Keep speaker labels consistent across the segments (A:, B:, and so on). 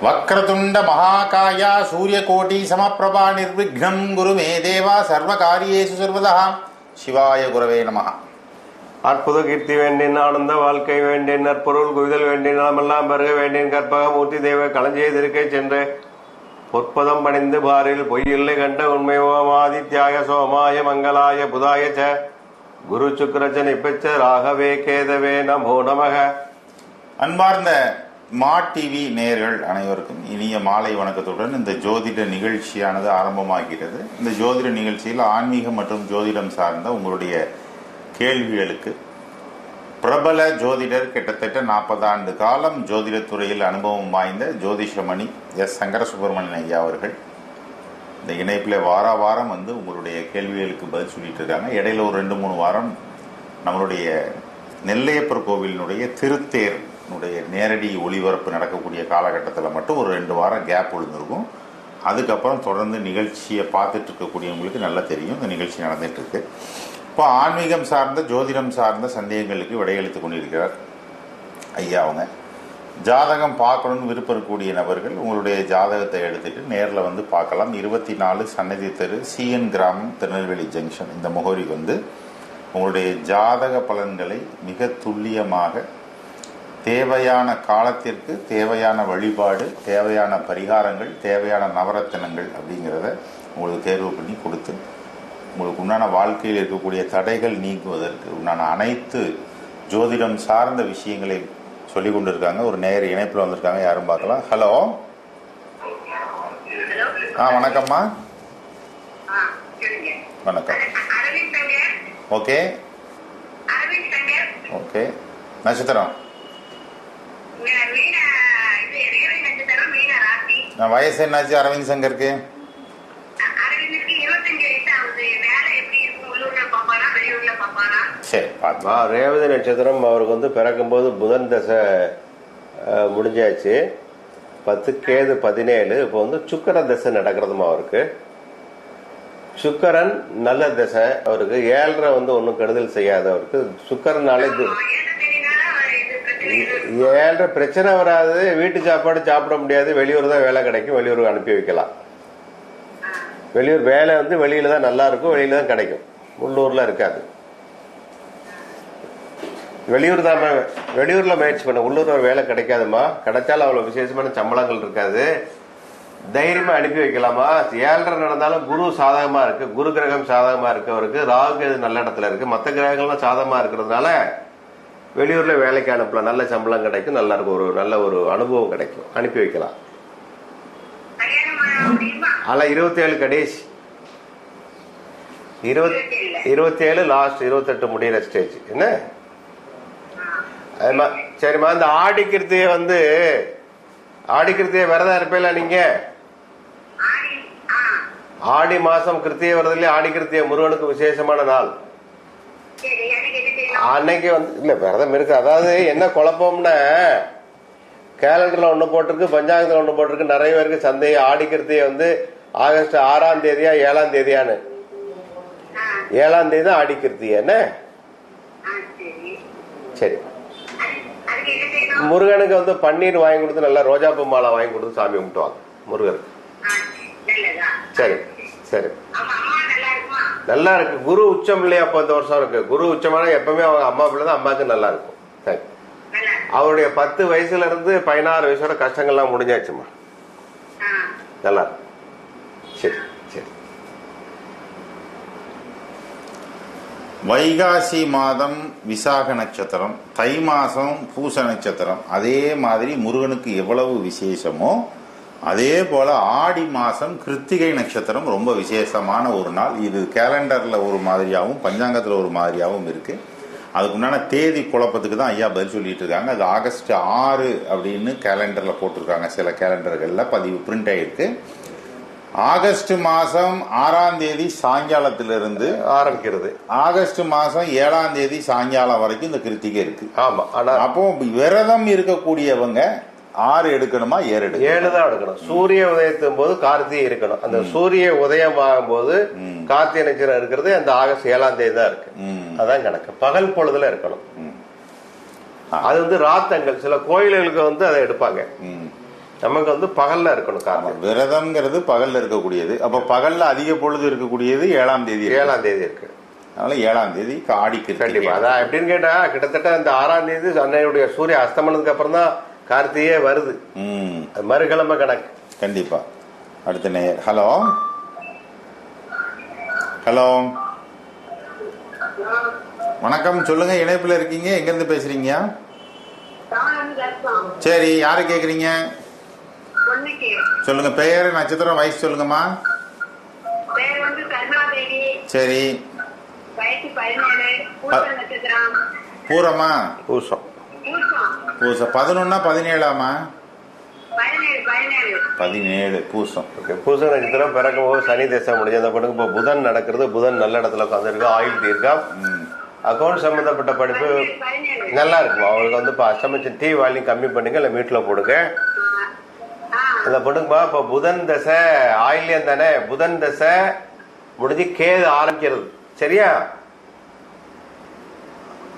A: வக்ரதுண்ட மகாகாயா சூரியகோட்டி சமப்பிரபா நிர்விக்னம் குரு மே தேவா சர்வகாரியேஷு சர்வதா. சிவாய குரவே நமஹ.
B: அற்புத கீர்த்தி வேண்டின் ஆனந்த வாழ்க்கை வேண்டின் நற்பொருள் குவிதல் வேண்டின் நலமெல்லாம் பெருக வேண்டின் கற்பகமூர்த்தி தேவ களஞ்சியதிருக்கை சென்று பொற்பதம் பணிந்து பாரில் பொய்யில்லை கண்ட உண்மை ஓமாதித்யாய சோமாய மங்களாய புதாய ச குரு சுக்கரச்சன் இப்பச்ச ராகவே கேதவே நமோ நமக.
A: அன்பார்ந்த மா டிவி நேயர்கள் அனைவருக்கும் இனிய மாலை வணக்கத்துடன் இந்த ஜோதிட நிகழ்ச்சியானது ஆரம்பமாகிறது. இந்த ஜோதிட நிகழ்ச்சியில் ஆன்மீகம் மற்றும் ஜோதிடம் சார்ந்த உங்களுடைய கேள்விகளுக்கு பிரபல ஜோதிடர் கிட்டத்தட்ட 40 ஆண்டு காலம் ஜோதிடத்துறையில் அனுபவம் வாய்ந்த ஜோதிஷமணி எஸ் சங்கர சுப்பிரமணியன் ஐயா அவர்கள் இந்த இணைப்பில் வாரம் வந்து உங்களுடைய கேள்விகளுக்கு பதில் சொல்லிட்டு இருக்காங்க. இடையில ஒரு 2-3 வாரம் நம்மளுடைய நெல்லையப்பர் கோவிலினுடைய திருத்தேர்னுடைய நேரடி ஒளிபரப்பு நடக்கக்கூடிய காலகட்டத்தில் மட்டும் ஒரு 2 வாரம் கேப் விழுந்திருக்கும். அதுக்கப்புறம் தொடர்ந்து நிகழ்ச்சியை பார்த்துட்டு இருக்கக்கூடியவங்களுக்கு நல்லா தெரியும் இந்த நிகழ்ச்சி நடந்துட்டு இருக்கு. இப்போ ஆன்மீகம் சார்ந்த ஜோதிடம் சார்ந்த சந்தேகங்களுக்கு விடையளித்துக் கொண்டிருக்கிறார் ஐயா. அவங்க ஜாதகம் பார்க்கணும்னு விருப்பம் இருக்கக்கூடிய நபர்கள் உங்களுடைய ஜாதகத்தை எடுத்துட்டு நேரில் வந்து பார்க்கலாம். 24 சன்னதி தெரு, சிஎன் கிராமம், திருநெல்வேலி ஜங்ஷன். இந்த முகவரி வந்து உங்களுடைய ஜாதக பலன்களை மிக துல்லியமாக தேவையான காலத்திற்கு தேவையான வழிபாடு, தேவையான பரிகாரங்கள், தேவையான நவரத்தினங்கள் அப்படிங்கிறத உங்களுக்கு தேர்வு பண்ணி கொடுத்து உங்களுக்கு உண்டான வாழ்க்கையில் இருக்கக்கூடிய தடைகள் நீக்குவதற்கு உண்டான அனைத்து ஜோதிடம் சார்ந்த விஷயங்களை சொல்லி கொண்டு இருக்காங்க. ஒரு நேர இணைப்பில் வந்திருக்காங்க, யாரும் பார்க்கலாம். ஹலோ, வணக்கம்மா. வணக்கம். Okay okay. நட்சத்திரம் வயசு என்னாச்சு அரவிந்த் சங்கருக்கு?
B: ரேவதி நட்சத்திரம் அவருக்கு வந்து பிறக்கும்போது புதன் தசை முடிஞ்சாச்சு. 10 கேது 17. இப்போ வந்து சுக்கர தசை நடக்கிறதுமா அவருக்கு. சுக்கரன் நல்ல தசை அவருக்கு. 7 வந்து ஒன்றும் கெடுதல் செய்யாத அவருக்கு. சுக்கரனாலே 7 பிரச்சனை வராது. வீட்டு சாப்பாடு சாப்பிட முடியாது. வெளியூர் தான் வேலை கிடைக்கும். வெளியூருக்கு அனுப்பி வைக்கலாம். வெளியூர் வேலை வந்து வெளியில தான் நல்லா இருக்கும், வெளியில தான் கிடைக்கும், உள்ளூர்ல இருக்காது. வெளியூர் தான், வெளியூர்ல முயற்சி பண்ண. உள்ளூர்ல வேலை கிடைக்காதுமா. கிடைச்சாலும் அவ்வளவு விசேஷமான சம்பளங்கள் இருக்காது. தைரியமா அனுப்பி வைக்கலாமா. 7 நடந்தாலும் குரு சாதகமா இருக்கு, குரு கிரகம் சாதகமா இருக்கு அவருக்கு. ராகு நல்ல இடத்துல இருக்கு, மற்ற கிரகங்கள்லாம் சாதகமா இருக்கிறதுனால வெளியூர்ல வேலைக்கு அனுப்பலாம். நல்ல சம்பளம் கிடைக்கும், நல்லா இருக்கும், ஒரு நல்ல ஒரு அனுபவம் கிடைக்கும், அனுப்பி வைக்கலாம். ஆனா 27 கடைசி, 27 லாஸ்ட், 28 முடிகிற ஸ்டேஜ் என்ன. சரிம்மா, இந்த ஆடி கிருத்தியை வந்து ஆடி கிருத்தியை விரதம் இருப்பீங்களா நீங்க? ஆடி மாசம் கிருத்தியை வருது இல்லையா? ஆடி கிருத்தியை முருகனுக்கு விசேஷமான நாள். அன்னைக்கு வந்து இல்ல விரதம் இருக்கு. அதாவது என்ன குழப்பம்னா, கேலண்டர்ல ஒண்ணு போட்டிருக்கு, பஞ்சாங்கத்துல ஒண்ணு போட்டிருக்கு. நிறைய பேருக்கு சந்தேகம் ஆடி கிருத்தியை வந்து ஆகஸ்ட் 6ஆம் தேதியா 7ஆம் தேதியான்னு. 7ஆம் தேதி தான் ஆடி கிருத்தியை என்ன. சரி, முருகனுக்கு வந்து பன்னீர் வாங்கி கொடுத்து, நல்லா ரோஜாப்பூ மாலை வாங்கி கொடுத்து சாமி கும்பிட்டுவாங்க முருகனுக்கு. சரி சரி, நல்லா இருக்கு. குரு உச்சம் இல்லையா? அப்ப இந்த வருஷம் இருக்கு குரு உச்சமான. எப்பவுமே அவங்க அம்மா பிள்ளை தான், அம்மாவுக்கு நல்லா இருக்கும். சரி, அவருடைய 10 வயசுல இருந்து 16 வயசோட கஷ்டங்கள்லாம் முடிஞ்சாச்சுமா. நல்லா இருக்கு. சரி சரி.
A: வைகாசி மாதம் விசாக நட்சத்திரம், தை மாசம் பூச நட்சத்திரம். அதே மாதிரி முருகனுக்கு எவ்வளவு விசேஷமோ அதே போல ஆடி மாசம் கிருத்திகை நட்சத்திரம் ரொம்ப விசேஷமான ஒரு நாள். இது கேலண்டர்ல ஒரு மாதிரியாகவும் பஞ்சாங்கத்துல ஒரு மாதிரியாகவும் இருக்கு. அதுக்கு உண்டான தேதி குழப்பத்துக்கு தான் ஐயா பதில் சொல்லிட்டு இருக்காங்க. அது ஆகஸ்ட் 6 அப்படின்னு கேலண்டர்ல போட்டிருக்காங்க. சில கேலண்டர்கள்ல பதிவு பிரிண்ட் ஆயிருக்கு. ஆகஸ்ட் மாசம் 6ஆம் தேதி சாயங்காலத்திலிருந்து
B: ஆரம்பிக்கிறது.
A: ஆகஸ்ட் மாசம் 7ஆம் தேதி சாயங்காலம் வரைக்கும் இந்த கிருத்திகை இருக்கு.
B: ஆமா.
A: அப்போ விரதம் இருக்கக்கூடியவங்க 6 எடுக்கணுமா 7
B: தான் எடுக்கணும். சூரிய உதயத்தின் போது கார்த்திகை இருக்கணும். அந்த சூரிய உதயம் ஆகும் போது கார்த்திகை நட்சத்திரம் இருக்கிறது அந்த ஆகஸ்ட் 7ஆம் தேதி தான் இருக்கு. அதான் கணக்கு. பகல் பொழுதுல இருக்கணும். அது வந்து ராத்தங்கள் சில கோயில்களுக்கு வந்து அதை எடுப்பாங்க. நமக்கு வந்து பகல்ல இருக்கணும் காரணம்.
A: விரதம்ங்கிறது பகல்ல இருக்கக்கூடியது. அப்ப பகல்ல அதிக பொழுது இருக்கக்கூடியது 7ஆம் தேதி.
B: 7ஆம் தேதி இருக்கு.
A: அதனால 7ஆம் தேதி ஆடிக்கு
B: கண்டிப்பா. அதான் எப்படின்னு கேட்டா கிட்டத்தட்ட இந்த 6ஆம் தேதி அன்னையுடைய சூரிய அஸ்தமனத்துக்கு அப்புறம் தான் கார்த்திகையே வருது. மறுகிழமை கணக்கு.
A: கண்டிப்பா. அடுத்த நேயர். ஹலோ ஹலோ வணக்கம், சொல்லுங்க. இணைப்புல இருக்கீங்க, எங்க இருந்து பேசுறீங்க? சரி, யாரு கேக்குறீங்க? சொல்லுங்க. பெயர், நட்சத்திரம், வயசு சொல்லுங்கம்மா. சரி. பூரமா?
B: பூசம்.
A: பூசம் 11 17ஆமா? 17 பூசம்.
B: பூச நட்சத்திரம் பிறக்கும் போது சனி தேசம் முடிஞ்சு அந்த பொண்ணுக்கு இப்போ புதன் நடக்கிறது. புதன் நல்ல இடத்துல உட்காந்துருக்கு. ஆயுள் தீர்க்கம், அக்கௌண்ட் சம்பந்தப்பட்ட படிப்பு நல்லா இருக்கும். அவங்களுக்கு வந்து இப்போ அஷ்டமத்தின் டீ வால்யூம் கம்மி பண்ணுங்க, இல்லை மீட்ல போடுங்க. அந்த பொண்ணுக்குப்பா இப்போ புதன் தசை ஆயில்யம் தானே, புதன் தசை முடிஞ்சு கேது ஆரம்பிக்கிறது. சரியா?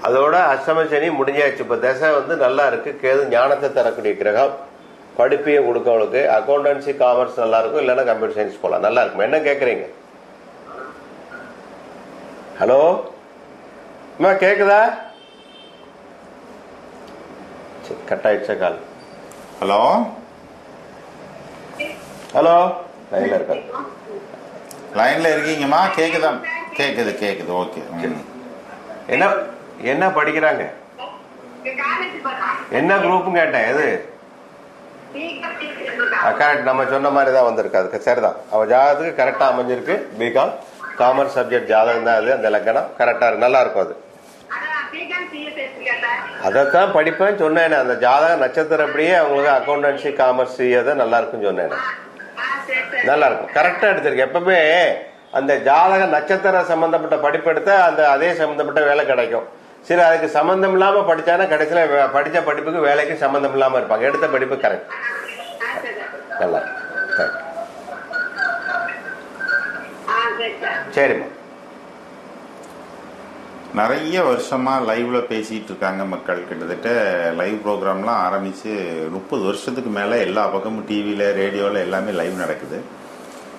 B: அதோட அஷ்டம சனி முடிஞ்சாச்சு. இப்போ தசை வந்து நல்லா இருக்கு. கேது ஞானத்தை தரக்கூடிய கிரகம், படிப்பையும் கொடுக்கும். அவளுக்கு அக்கௌண்டன்சி காமர்ஸ் நல்லா இருக்கும், இல்லைன்னா கம்ப்யூட்டர் சயின்ஸ் போகலாம். நல்லா இருக்கும். என்ன கேட்குறீங்க? ஹலோ அம்மா, கேக்குதா? கட் ஆயிடுச்சா கால்?
A: ஹலோ
B: ஹலோ, லைன்ல இருக்காரு.
A: லைன்ல இருக்கீங்கம்மா? கேக்குதா? கேக்குது கேக்குது. ஓகே.
B: என்ன என்ன படிக்கிறாங்க? என்ன குரூப் கேட்டேன். எது? கரெக்ட், நம்ம சொன்ன மாதிரி தான் வந்திருக்கு. அதுக்கு சரிதான், அவ ஜாதகத்துக்கு கரெக்டா அமைஞ்சிருக்கு. பிகாம் காமர்ஸ் சப்ஜெக்ட் ஜாதகம் தான் அது. அந்த லக்கணம் கரெக்டா இருக்கு, நல்லா இருக்கும். அது அதைத்தான் படிப்பேன்னு சொன்னேன். அந்த ஜாதக நட்சத்திரம் அப்படியே அவங்களுக்கு அக்கௌண்டன்சி காமர்ஸ் தான் நல்லா இருக்குன்னு சொன்னேன். நல்லா இருக்கும், கரெக்டா எடுத்திருக்கு. எப்பவுமே அந்த ஜாதக நட்சத்திர சம்பந்தப்பட்ட படிப்பு எடுத்தா அந்த அதே சம்பந்தப்பட்ட வேலை கிடைக்கும். சரி, அதுக்கு சம்பந்தம் இல்லாம படிச்சானா கடைசியில படிச்ச படிப்புக்கு வேலைக்கு சம்பந்தம் இல்லாம இருப்பாங்க. எடுத்த படிப்பு கரெக்ட், நல்லா சரிம்மா.
A: நிறைய வருஷமா லைவ்ல பேசிட்டு இருக்காங்க மக்கள். கிட்டத்தட்ட லைவ் ப்ரோக்ராம்லாம் ஆரம்பிச்சு 30 வருஷத்துக்கு மேல எல்லா பக்கமும் டிவியில ரேடியோல எல்லாமே லைவ் நடக்குது.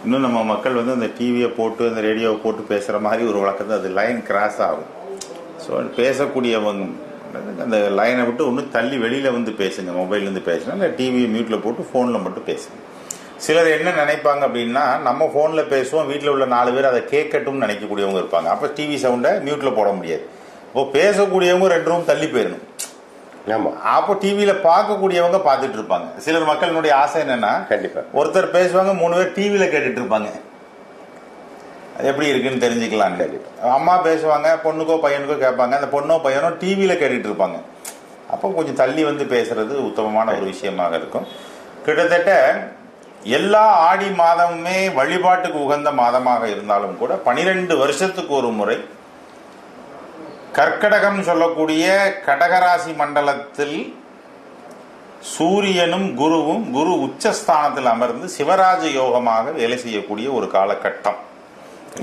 A: இன்னும் நம்ம மக்கள் வந்து அந்த டிவியை போட்டு அந்த ரேடியோவை போட்டு பேசுற மாதிரி ஒரு வழக்கத்தை, அது லைன் கிராஸ் ஆகும். ஸோ பேசக்கூடியவங்க அந்த லைனை விட்டு ஒன்றும் தள்ளி வெளியில வந்து பேசுங்க. மொபைல்லேருந்து பேசுங்க, இல்லை டிவியை மியூட்ல போட்டு ஃபோனில் மட்டும் பேசுங்க. சிலர் என்ன நினைப்பாங்க அப்படின்னா, நம்ம ஃபோனில் பேசுவோம், வீட்டில் உள்ள 4 பேர் அதை கேட்கட்டும்னு நினைக்கக்கூடியவங்க இருப்பாங்க. அப்போ டிவி சவுண்டை மியூட்ல போட முடியாது. இப்போ பேசக்கூடியவங்க 2 ரூம் தள்ளி போயிடணும்.
B: ஆமா,
A: அப்போ டிவியில பார்க்கக்கூடியவங்க பார்த்துட்டு இருப்பாங்க. சிலர் மக்களுடைய ஆசை என்னன்னா,
B: கண்டிப்பா
A: ஒருத்தர் பேசுவாங்க, 3 பேர் டிவியில கேட்டுட்டு இருப்பாங்க. எப்படி இருக்குன்னு தெரிஞ்சுக்கலாம். அம்மா பேசுவாங்க, பொண்ணுக்கோ பையனுக்கோ கேட்பாங்க, அந்த பொண்ணோ பையனோ டிவியில கேட்டுட்டு இருப்பாங்க. அப்போ கொஞ்சம் தள்ளி வந்து பேசுறது உத்தமமான ஒரு விஷயமாக இருக்கும். கிட்டத்தட்ட எல்லா ஆடி மாதமுமே வழிபாட்டுக்கு உகந்த மாதமாக இருந்தாலும் கூட 12 வருஷத்துக்கு ஒரு முறை கர்க்கடகம் சொல்லக்கூடிய கடகராசி மண்டலத்தில் சூரியனும் குருவும் குரு உச்சஸ்தானத்தில் அமர்ந்து சிவராஜ யோகமாக வேலை செய்யக்கூடிய ஒரு காலகட்டம்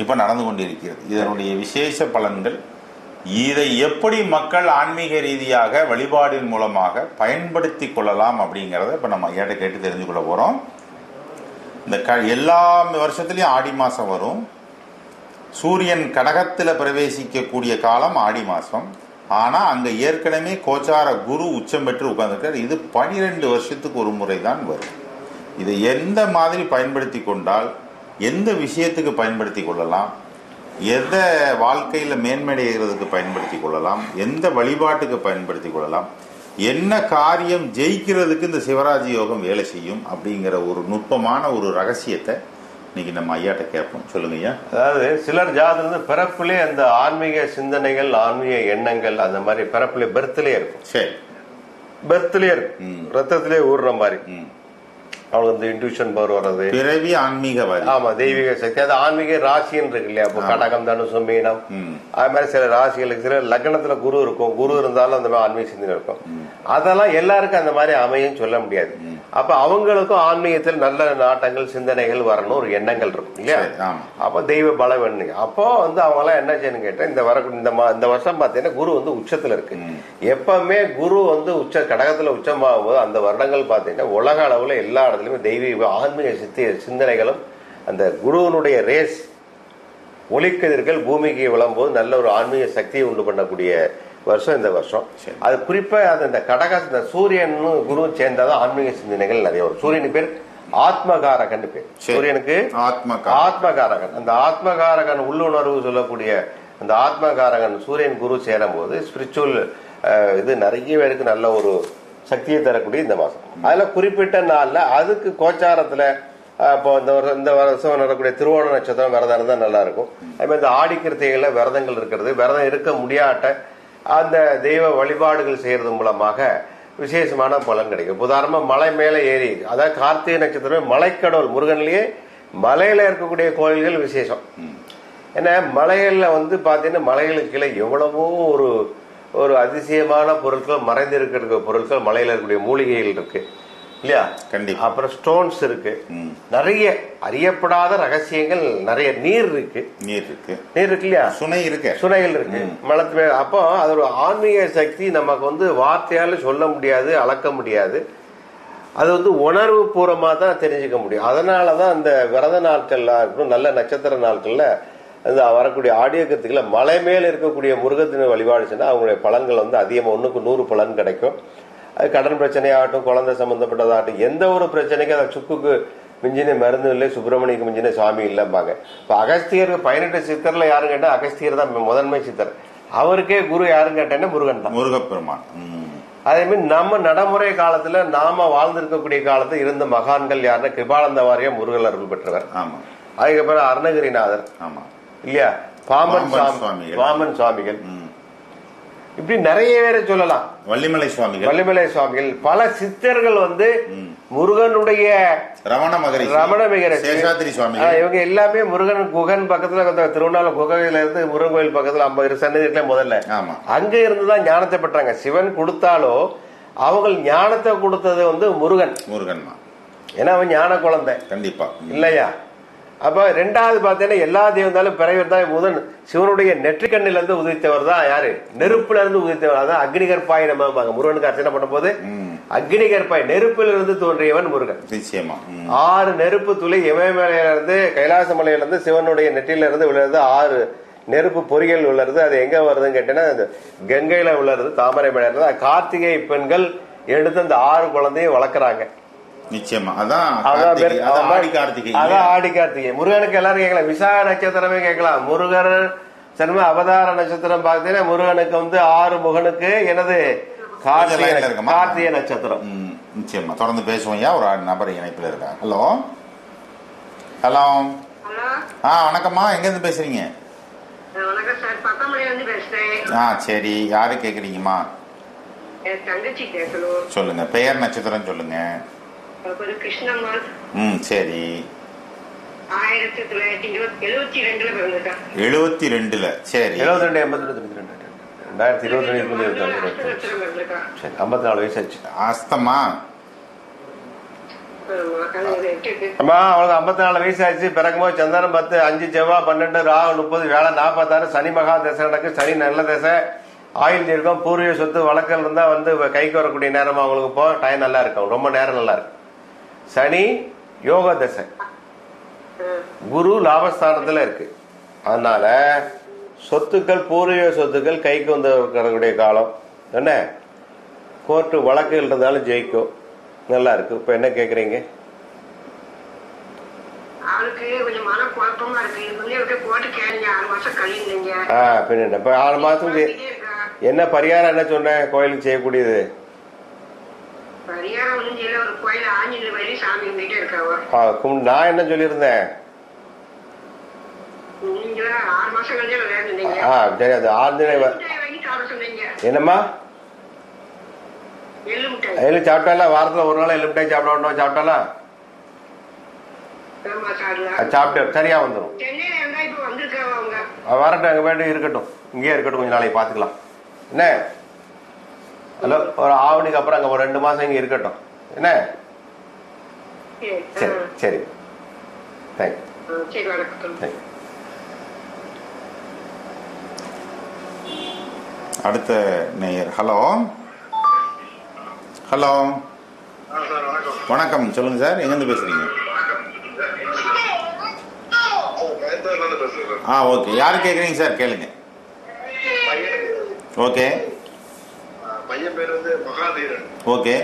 A: இப்ப நடந்து கொண்டிருக்கிறது. இதனுடைய விசேஷ பலன்கள், இதை எப்படி மக்கள் ஆன்மீக ரீதியாக வழிபாடின் மூலமாக பயன்படுத்தி கொள்ளலாம் அப்படிங்கறத இப்ப நம்ம ஐயாட்ட கேட்டு தெரிஞ்சு கொள்ள போறோம். இந்த எல்லா வருஷத்துலயும் ஆடி மாசம் வரும். சூரியன் கடகத்துல பிரவேசிக்கக்கூடிய காலம் ஆடி மாசம். ஆனா அங்க ஏற்கனவே கோச்சார குரு உச்சம் பெற்று உட்கார்ந்துருக்கார். இது 12 வருஷத்துக்கு ஒரு முறை தான் வரும். இதை எந்த மாதிரி பயன்படுத்தி கொண்டால், எந்த விஷயத்துக்கு பயன்படுத்தி கொள்ளலாம், எந்த வாழ்க்கையில மேன்மையடைகிறதுக்கு பயன்படுத்தி கொள்ளலாம், எந்த வழிபாட்டுக்கு பயன்படுத்தி கொள்ளலாம், என்ன காரியம் ஜெயிக்கிறதுக்கு இந்த சிவராஜ் யோகம் வேலை செய்யும் அப்படிங்கிற ஒரு நுட்பமான ஒரு ரகசியத்தை இன்னைக்கு நம்ம ஐயாட்ட கேட்போம். சொல்லுங்க ஐயா.
B: அதாவது சிலர் ஜாதகம் பிறப்புலே அந்த ஆன்மீக சிந்தனைகள், ஆன்மீக எண்ணங்கள் அந்த மாதிரி பிறப்புலே பெர்த்லயே இருக்கும்.
A: சரி,
B: பெர்த்லயே இருக்கும், ரத்தத்திலே ஊறுற மாதிரி. அவங்களுக்கு இந்த இன்ட்யூஷன் பவர் வர்றது,
A: பிறவி ஆன்மீகவாதி.
B: ஆமா, தெய்வீக சக்தி. அது ஆன்மீக ராசின்னு இருக்கு இல்லையா? இப்போ கடகம், தனுசு, மீனம், அது மாதிரி சில ராசிகளுக்கு சில லக்னத்துல குரு இருக்கும். குரு இருந்தாலும் அந்த மாதிரி ஆன்மீக சிந்தனை இருக்கும். அதெல்லாம் எல்லாருக்கும் அந்த மாதிரி அமையும் சொல்ல முடியாது. அப்ப அவங்களுக்கும் ஆன்மீகத்தில் நல்ல நாட்டங்கள், சிந்தனைகள் வரணும், ஒரு எண்ணங்கள் இருக்கும் இல்லையா? அப்ப தெய்வ பலம் வேணும். அப்போ அவங்க எல்லாம் என்ன செய்யணும் கேட்டா, இந்த வருஷம் பாத்தீங்கன்னா குரு உச்சத்துல இருக்கு. எப்பவுமே குரு உச்ச கடகத்துல உச்சமாகும் போது அந்த வருடங்கள் பாத்தீங்கன்னா உலக அளவுல எல்லா இடத்துலயுமே தெய்வீக ஆன்மீக சிந்தனைகளும் அந்த குருவனுடைய ரேஸ் ஒளிக்கதிர்கள் பூமிக்கு விளம்போது நல்ல ஒரு ஆன்மீக சக்தியை உண்டு பண்ணக்கூடிய வருஷம் இந்த வருஷம். அது குறிப்பா இந்த கடக இந்த சூரியன் குரு சேர்ந்தாதான் ஆன்மீக சிந்தனைகள் நிறைய வரும். சூரியனுக்கு பேர் ஆத்மகாரகன் பேர். சூரியனுக்கு ஆத்மகாரகன். அந்த ஆத்மகாரகன் உள்ளுணர்வு சொல்லக்கூடிய அந்த ஆத்மகாரகன் சூரியன் குரு சேரும் போது ஸ்பிரிச்சுவல் இது நிறைய பேருக்கு நல்ல ஒரு சக்தியை தரக்கூடிய இந்த மாசம். அதுல குறிப்பிட்ட நாள்ல அதுக்கு கோச்சாரத்துல இப்போ இந்த வருஷம் நடக்கூடிய திருவோண நட்சத்திரம் விரதம் இருந்தா நல்லா இருக்கும். அதே மாதிரி இந்த ஆடி கிருத்திகைகள்ல விரதங்கள் இருக்கிறது, விரதம் இருக்க முடியாட்ட அந்த தெய்வ வழிபாடுகள் செய்யறது மூலமாக விசேஷமான பலன் கிடைக்கும். உதாரணமா மலை மேல ஏறி, அதாவது கார்த்திகை நட்சத்திரம் மலைக்கடவுள் முருகன்லயே மலையில இருக்கக்கூடிய கோயில்கள் விசேஷம். ஏன்னா மலைகள்ல பாத்தீங்கன்னா மலைகளுக்கு கீழே எவ்வளவோ ஒரு அதிசயமான பொருட்கள், மறைந்திருக்கிற பொருட்கள், மலையில இருக்கக்கூடிய மூலிகைகள் இருக்கு இல்லையா? கண்டிப்பா. அப்புறம் ஸ்டோன்ஸ் இருக்கு, நிறைய அறியப்படாத ரகசியங்கள், நிறைய நீர் இருக்கு இல்லையா? சுனைகள் இருக்கு மலத்து. அப்போ அது ஒரு ஆன்மீக சக்தி நமக்கு வார்த்தையால சொல்ல முடியாது, அளக்க முடியாது. அது உணர்வு பூர்வமா தான் தெரிஞ்சுக்க முடியும். அதனாலதான் அந்த விரத நாட்கள்லாம் இருக்கணும், நல்ல நட்சத்திர நாட்கள்ல வரக்கூடிய ஆடியோ கருத்துக்களை மலை மேல இருக்கக்கூடிய முருகத்தின வழிபாடு செஞ்சா அவங்களுடைய பலன்கள் அதிகமா 1க்கு 100 பலன் கிடைக்கும். அது கடன் பிரச்சனையாகட்டும், குழந்தை சம்பந்தப்பட்டதாகட்டும், எந்த ஒரு பிரச்சனைக்கும் அந்த சுக்குக்கு மிஞ்சின மருந்து இல்லை, சுப்பிரமணியக்கு மிஞ்சின சாமி இல்லம்பாங்க. இப்ப அகஸ்தியர் 18 சித்தர்ல யாரும் கேட்டா அகஸ்தியர் தான் முதன்மை சித்தர். அவருக்கே குரு யாரும் கேட்டேன்னா முருகன் தான், முருகப்பெருமான். அதே மாதிரி நம்ம நடைமுறை காலத்துல நாம வாழ்ந்திருக்கக்கூடிய காலத்துல இருந்த மகான்கள் யாருன்னா கிருபானந்த வாரியா முருகல் அருள் பெற்றவர். அதுக்கப்புறம் அருணகிரிநாதர் இல்லையா, பாம்பன் சுவாமிகள், இப்படி நிறைய பேரை சொல்லலாம். வள்ளிமலை சுவாமிகள், பல சித்தர்கள் முருகனுடைய ரமண மகரிஷி இவங்க எல்லாமே முருகன் குகன் பக்கத்துல திருவண்ணாமலை குகையில இருந்து முருகன் கோயில் பக்கத்துல 50 சன்னதி முதல்ல அங்க இருந்துதான் ஞானத்தை பெற்றாங்க. சிவன் கொடுத்தாலோ அவங்க ஞானத்தை கொடுத்தது முருகன். ஏன்னா அவன் ஞான குழந்தை கண்டிப்பா இல்லையா? அப்ப ரெண்டாவது பாத்தீங்கன்னா எல்லா தெய்வந்தாலும் பிறவர் தான் முதன் சிவனுடைய நெற்றிக்கண்ணில இருந்து உதித்தவர் தான் யாரு? நெருப்புல இருந்து உதித்தவர். அதான் அக்னிகற்பாய் நம்ம முருகனுக்கு அர்ச்சனை பண்ணும் போது அக்னிகற்பாய் நெருப்பில இருந்து தோன்றியவன் முருகன். நிச்சயமா 6 நெருப்பு துளி இமயமலையில இருந்து கைலாச மலையில இருந்து சிவனுடைய நெற்றில இருந்து விழுறது 6 நெருப்பு பொறிகள் உள்ளது. அது எங்க வருதுன்னு கேட்டீங்கன்னா கங்கையில உள்ளது, தாமரை மலை இருந்து. கார்த்திகை பெண்கள் எடுத்து அந்த 6 குழந்தையும் வளர்க்கறாங்க. நிச்சயமா அதான் ஆடி கார்த்திகை. முருகனுக்கு எல்லாரும் கேட்கலாம், விசாக நட்சத்திரமே கேட்கலாம். முருகர் சர்ம அவதார நட்சத்திரம் பார்த்தீங்கன்னா முருகனுக்கு 6 முகனுக்கு எனது கார்த்திகை நட்சத்திரம். நிச்சயமா தொடர்ந்து பேசுவோம். ஒரு நபர் இணைப்பில் இருக்காங்க. ஹலோ ஹலோ வணக்கம்மா, எங்க இருந்து பேசுறீங்க? சரி, யாரு கேக்குறீங்கம்மா? சொல்லுங்க, பெயர் நட்சத்திரம் சொல்லுங்க. சரி, 1972 சரி, 54 வயசு ஆச்சு. அஸ்தமா அம்மா அவளுக்கு 54 வயசு ஆச்சு. பிறக்கும்போது சந்திரன் 10, 5 செவ்வாய் 12, ராகு 30, வேலை 46, சனி மகா தசை நடக்கு. சனி நல்ல தசை, ஆயுள் இருக்கும். பூர்வீக சொத்து வழக்கல் இருந்தா கைக்கு வரக்கூடிய நேரம் அவங்களுக்கு போ டைம் நல்லா இருக்கும், ரொம்ப நேரம் நல்லா இருக்கும். சனி யோக தசை, குரு லாபஸ்தானத்துல இருக்கு. அதனால சொத்துக்கள், பூர்வீக சொத்துக்கள் கைக்கு வரக்கூடிய காலம் என்ன, கோர்ட்டு வழக்குகள் இருந்தாலும் ஜெயிக்கும், நல்லா இருக்கு. இப்ப என்ன கேக்குறீங்க? இப்ப 6 மாசத்துக்கு என்ன பரிகாரம் என்ன சொன்ன கோயிலுக்கு செய்யக்கூடியது? நான் என்ன சொல்லியிருந்தேன்? சரி, அது என்னம்மா எள்ளு சாப்பிட்டால வாரத்துல ஒரு நாள் எள்ளு மிட்டாய் சாப்பிட்டாலாம் சாப்பிட்டு சரியா வந்துடும். வரட்டும், அங்க போயிட்டு இருக்கட்டும், இங்கேயே இருக்கட்டும், கொஞ்சம் நாளைக்கு பாத்துக்கலாம். என்ன ஹலோ, ஒரு ஆவணிக்கு அப்புறம் அங்க ஒரு 2 மாசம் இங்க இருக்கட்டும். என்ன சரி சரி, தேங்க்யூ.
A: அடுத்த நேயர். ஹலோ ஹலோ, வணக்கம், சொல்லுங்க சார், எங்கிருந்து பேசுறீங்க? ஓகே, யாரு கேக்குறீங்க சார்? கேளுங்க. ஓகே,
C: பையன் பேர் வந்து மகாதீரன்.
A: ஓகே,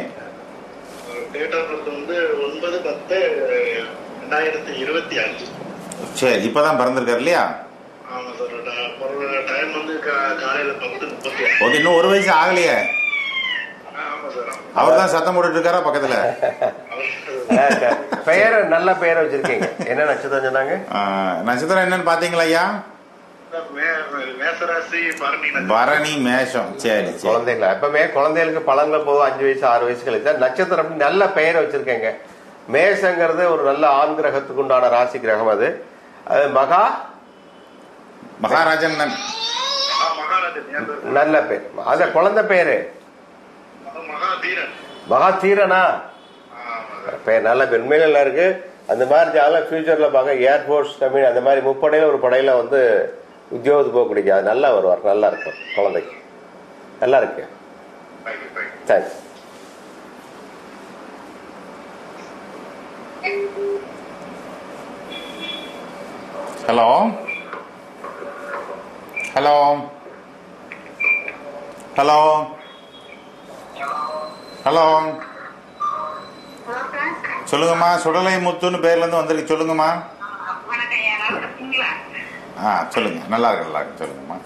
C: டேட் ஆஃப் பர்த் வந்து 9/10/2025.
A: சரி, இப்பதான் பிறந்திருக்காரு இல்லையா?
C: ஆமா சார். டைம் வந்து காலையில 10:30.
A: ஓகே, இன்னும் 1 வயசு ஆகலையே.
C: ஆமா சார்.
A: அவர் தான் சத்தம் போட்டுட்டு இருக்காரா பக்கத்துல?
B: பெயர் நல்ல பெயரை வச்சிருக்கீங்க. என்ன நட்சத்திரம் சொன்னாங்க?
A: நட்சத்திரம் என்னன்னு பாத்தீங்களா ஐயா?
C: மேசராசி,
A: பரணி, மேஷம். சரி சரி.
B: குழந்தைங்களா? எப்பவுமே குழந்தைகளுக்கு பழங்கள் போதும் 5 வயசு 6 வயசு கழிச்சா நட்சத்திரம் நல்ல பெயரை வச்சிருக்கீங்க. மேஷங்கிறது ஒரு நல்ல ஆண் கிரகத்துக்கு உண்டான ராசி கிரகம். அது
A: மகாராஜன்
B: நல்ல பேர். அத குழந்தை பேரு மகாதீரனா? பேர் நல்ல பேர், உண்மையில நல்லா இருக்கு. அந்த மாதிரி ஜாலம் ஃபியூச்சர்ல பார்க்க ஏர்போர்ட்ஸ் தமிழ் அந்த மாதிரி முப்படையில ஒரு படையில வந்து உத்தியோகத்துக்கு போக கிடைக்கும். அது நல்லா வருவார், நல்லா இருக்கும் குழந்தைக்கு. நல்லா இருக்கு. Thanks.
A: Hello hello hello hello, சொல்லுங்கம்மா. சுடலை முத்துன்னு பேர்ல இருந்து வந்திருக்கு, சொல்லுங்கம்மா. சொல்லுங்க. நல்லா இருக்கு, நல்லா இருக்கு, சொல்லுங்கம்மா.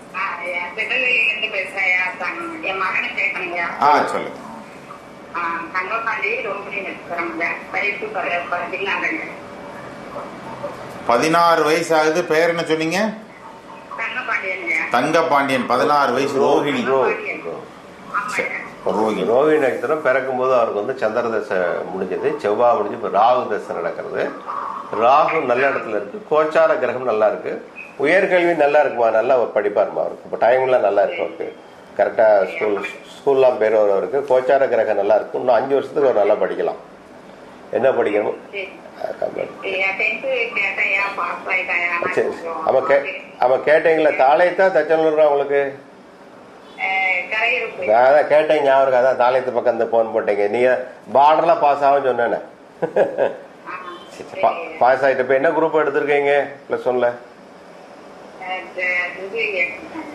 A: சொல்லுங்க. 16 வயசு ஆகுது. பேர் என்ன சொன்னீங்க? தங்கபாண்டியன். 16 வயசு. ரோஹிணி.
B: ரோஹிணி நட்சத்திரம். பிறக்கும் போது அவருக்கு வந்து சந்திர தசை முடிஞ்சது, செவ்வாய் முடிஞ்சு, இப்ப ராகு தசை நடக்கிறது. ராகு நல்ல இடத்துல இருக்கு, கோச்சார கிரகம் நல்லா இருக்கு, உயர்கல்வி நல்லா இருக்குமா, நல்லா படிப்பாருமா அவருக்கு. இப்போ டைம்லாம் நல்லா இருக்கு அவருக்கு, கரெக்டா ஸ்கூல்லாம் பேர் அவருக்கு. கோச்சார கிரகம் நல்லா இருக்கு. இன்னும் 5 வருஷத்துக்கு அவர் நல்லா படிக்கலாம். என்ன படிக்கணும்? அவன் கேட்டீங்களா? தாளையத்தா தச்சனூர் உங்களுக்கு? அதான் கேட்டீங்க அவருக்கு. அதான் தாளையத்து பக்கம் இந்த போன் போட்டீங்க. நீங்க பார்டர்லாம் பாஸ் ஆகும் சொன்னேன்னு. பாஸ் ஆயிட்டு இப்ப என்ன குரூப் எடுத்திருக்கீங்க +1ல?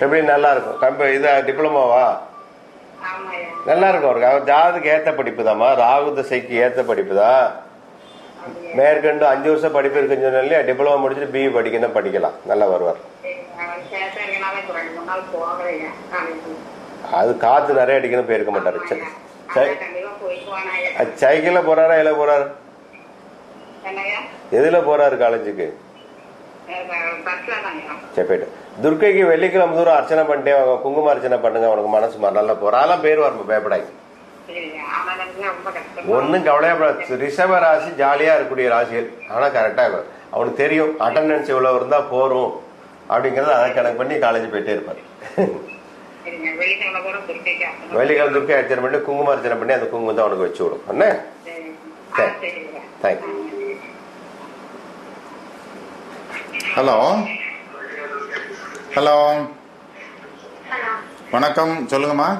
B: எப்படி? நல்லா இருக்கும். இது டிப்ளமாவா? நல்லா இருக்கும் அவருக்கு. அவர் ஜாதத்துக்கு ஏத்த படிப்பு தான்மா, ராகு திசைக்கு ஏத்த படிப்பு தான். மேற்கண்டு 5 வருஷம் படிப்பு இருக்குன்னு சொன்னாலே டிப்ளமா முடிச்சுட்டு பிஇ படிக்கணும், படிக்கலாம், நல்லா வருவார். அது காத்து நிறைய அடிக்கணும், போயிருக்க மாட்டாரு. சைக்கிள்ல போறாரா இல்ல போறாரு? எதுல போறாரு காலேஜுக்கு? சரி, போயிட்டு துர்க்கைக்கு வெள்ளிக்கிழமை தூரம் அர்ச்சனை பண்ணிட்டே வாங்க, குங்கும அர்ச்சனை பண்ணுங்க, அவனுக்கு மனசு நல்லா போறாலாம், பேர் வரணும், பயப்படாது. ஒன்னும் கவலையப்படாது. ரிஷப ராசி ஜாலியா இருக்கக்கூடிய ராசிகள். ஆனா கரெக்டா அவனுக்கு தெரியும் அட்டண்டன்ஸ் இவ்வளவு இருந்தா போறோம் அப்படிங்கறது அதை கணக்கு பண்ணி காலேஜ் போயிட்டே இருப்பாரு. வெள்ளிக்கிழமை துர்க்கை அர்ச்சனை பண்ணி குங்கும அர்ச்சனை பண்ணி அந்த குங்குமம் தான் அவனுக்கு வச்சு விடும். என்ன? தேங்க்யூ.
A: ஹலோ ஹலோ, வணக்கம், சொல்லுங்கம்மா.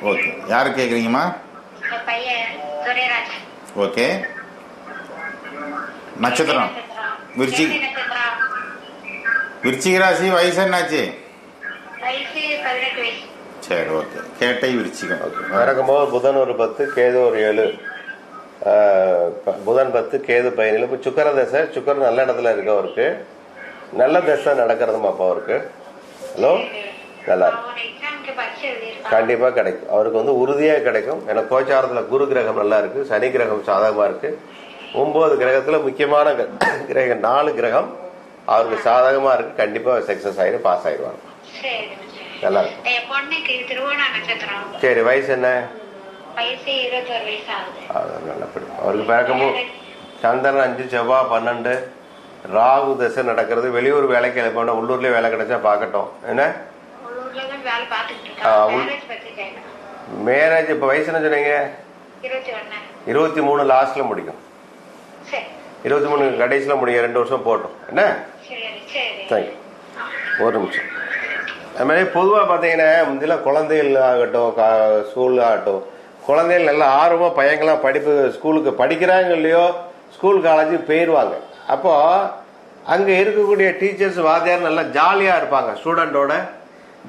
A: ஓகே, யாரு கேக்குறீங்கம்மா? ஓகே, நட்சத்திரம் விருச்சிக ராசி. வயசு என்னாச்சு? சரி, ஓகே. கேட்டை விருச்சிகம்.
B: நடக்கும்போது புதன் ஒரு 10, கேது ஒரு 7. புதன் 10, கேது 17. இப்ப சுக்கர தசை. சுக்கரன் நல்ல இடத்துல இருக்கு அவருக்கு. நல்ல தசை நடக்கிறதுமா அப்ப அவருக்கு. ஹலோ, நல்லா இருக்கு, கண்டிப்பா கிடைக்கும் அவருக்கு. வந்து உறுதியா கிடைக்கும். ஏன்னா கோச்சாரத்துல குரு கிரகம் நல்லா இருக்கு, சனி கிரகம் சாதகமா இருக்கு. 9 கிரகத்துல முக்கியமான கிரகம் 4 கிரகம் அவருக்கு சாதகமா இருக்கு. கண்டிப்பா சக்சஸ் ஆயிரு, பாஸ் ஆயிடுவாங்க. நல்லா இருக்கும். சரி, வயசு என்ன?
D: வயசு 21 வயசு ஆகுது.
B: அது நல்லா படிக்கும். அவருக்கு பிறக்கும்போது சந்திரன் 5 செவ்வாய் 12 ராகு தசை நடக்கிறது. வெளியூர் வேலைக்கு எழுப்ப உள்ளூர்லயே வேலை கிடைச்சா பார்க்கட்டும். என்ன
D: உள்ளூர்லதான் வேலை பார்த்துட்டு இருக்காங்க. மேரேஜ் பத்திட்டேன்.
B: மேரேஜ் இப்ப வயசு என்ன சொன்னீங்க?
D: 21.
B: 23 லாஸ்ட்ல முடிக்கும்.
D: சரி
B: 23 கடைசியில முடியும். 2 வருஷம் போட்டோம். என்ன
D: சரி சரி.
B: தேங்க்யூ. ஒரு நிமிஷம். அது மாதிரி பொதுவாக பார்த்தீங்கன்னா முந்திலாம் குழந்தைகள் ஆகட்டும் ஸ்கூல் ஆகட்டும், குழந்தைகள் நல்லா ஆர்வமாக பையங்களாம் படிப்பு ஸ்கூலுக்கு படிக்கிறாங்க இல்லையோ ஸ்கூல் காலேஜுக்கு போயிடுவாங்க. அப்போ அங்கே இருக்கக்கூடிய டீச்சர்ஸ் வாத்தியார் நல்லா ஜாலியாக இருப்பாங்க, ஸ்டூடெண்டோட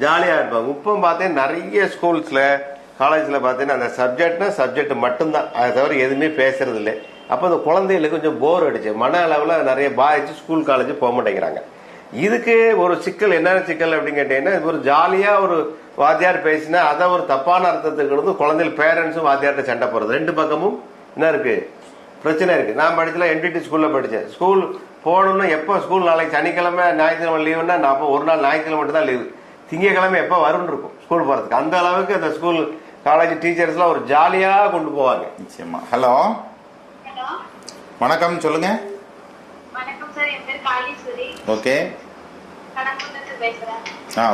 B: ஜாலியாக இருப்பாங்க. இப்போ பார்த்தீங்கன்னா நிறைய ஸ்கூல்ஸில் காலேஜில் பார்த்தீங்கன்னா அந்த சப்ஜெக்ட் மட்டும்தான், அதை தவிர எதுவுமே பேசுறது இல்லை. அப்போ அந்த குழந்தைகளுக்கு கொஞ்சம் போர் அடிச்சு மன அளவில் நிறைய பாதிச்சு ஸ்கூல் காலேஜ் போக மாட்டேங்கிறாங்க. இதுக்கு ஒரு சிக்கல், என்னென்ன சிக்கல் அப்படின்னு கேட்டீங்கன்னா, ஒரு ஜாலியா ஒரு வாத்தியார் பேசினா அதை ஒரு தப்பான அர்த்தத்துக்கு வந்து குழந்தைகள் பேரண்ட்ஸும் வாத்தியார்ட்ட சண்டை போறது. 2 பக்கமும் என்ன இருக்கு, பிரச்சனை இருக்கு. நான் படிச்சல என்டிடி ஸ்கூல்ல படிச்சேன். ஸ்கூல் போகணும்னு எப்போ ஸ்கூல் நாளைக்கு சனிக்கிழமை ஞாயிற்றுக்கிழமை லீவுன்னா நான் அப்போ ஒரு நாள் ஞாயிற்றுக்கிழமை மட்டும் தான் லீவு, திங்கக்கிழமை எப்போ வரும்னு இருக்கும் ஸ்கூல் போறதுக்கு. அந்த அளவுக்கு அந்த ஸ்கூல் காலேஜ் டீச்சர்ஸ்லாம் ஒரு ஜாலியா கொண்டு போவாங்க.
A: நிச்சயமா. ஹலோ
D: ஹலோ
A: வணக்கம், சொல்லுங்க.
D: வணக்கம் சார், என் பேர் காளீஸ்வரி.
A: ஓகே.
D: கடம்பூர்ல பேசுறேன்.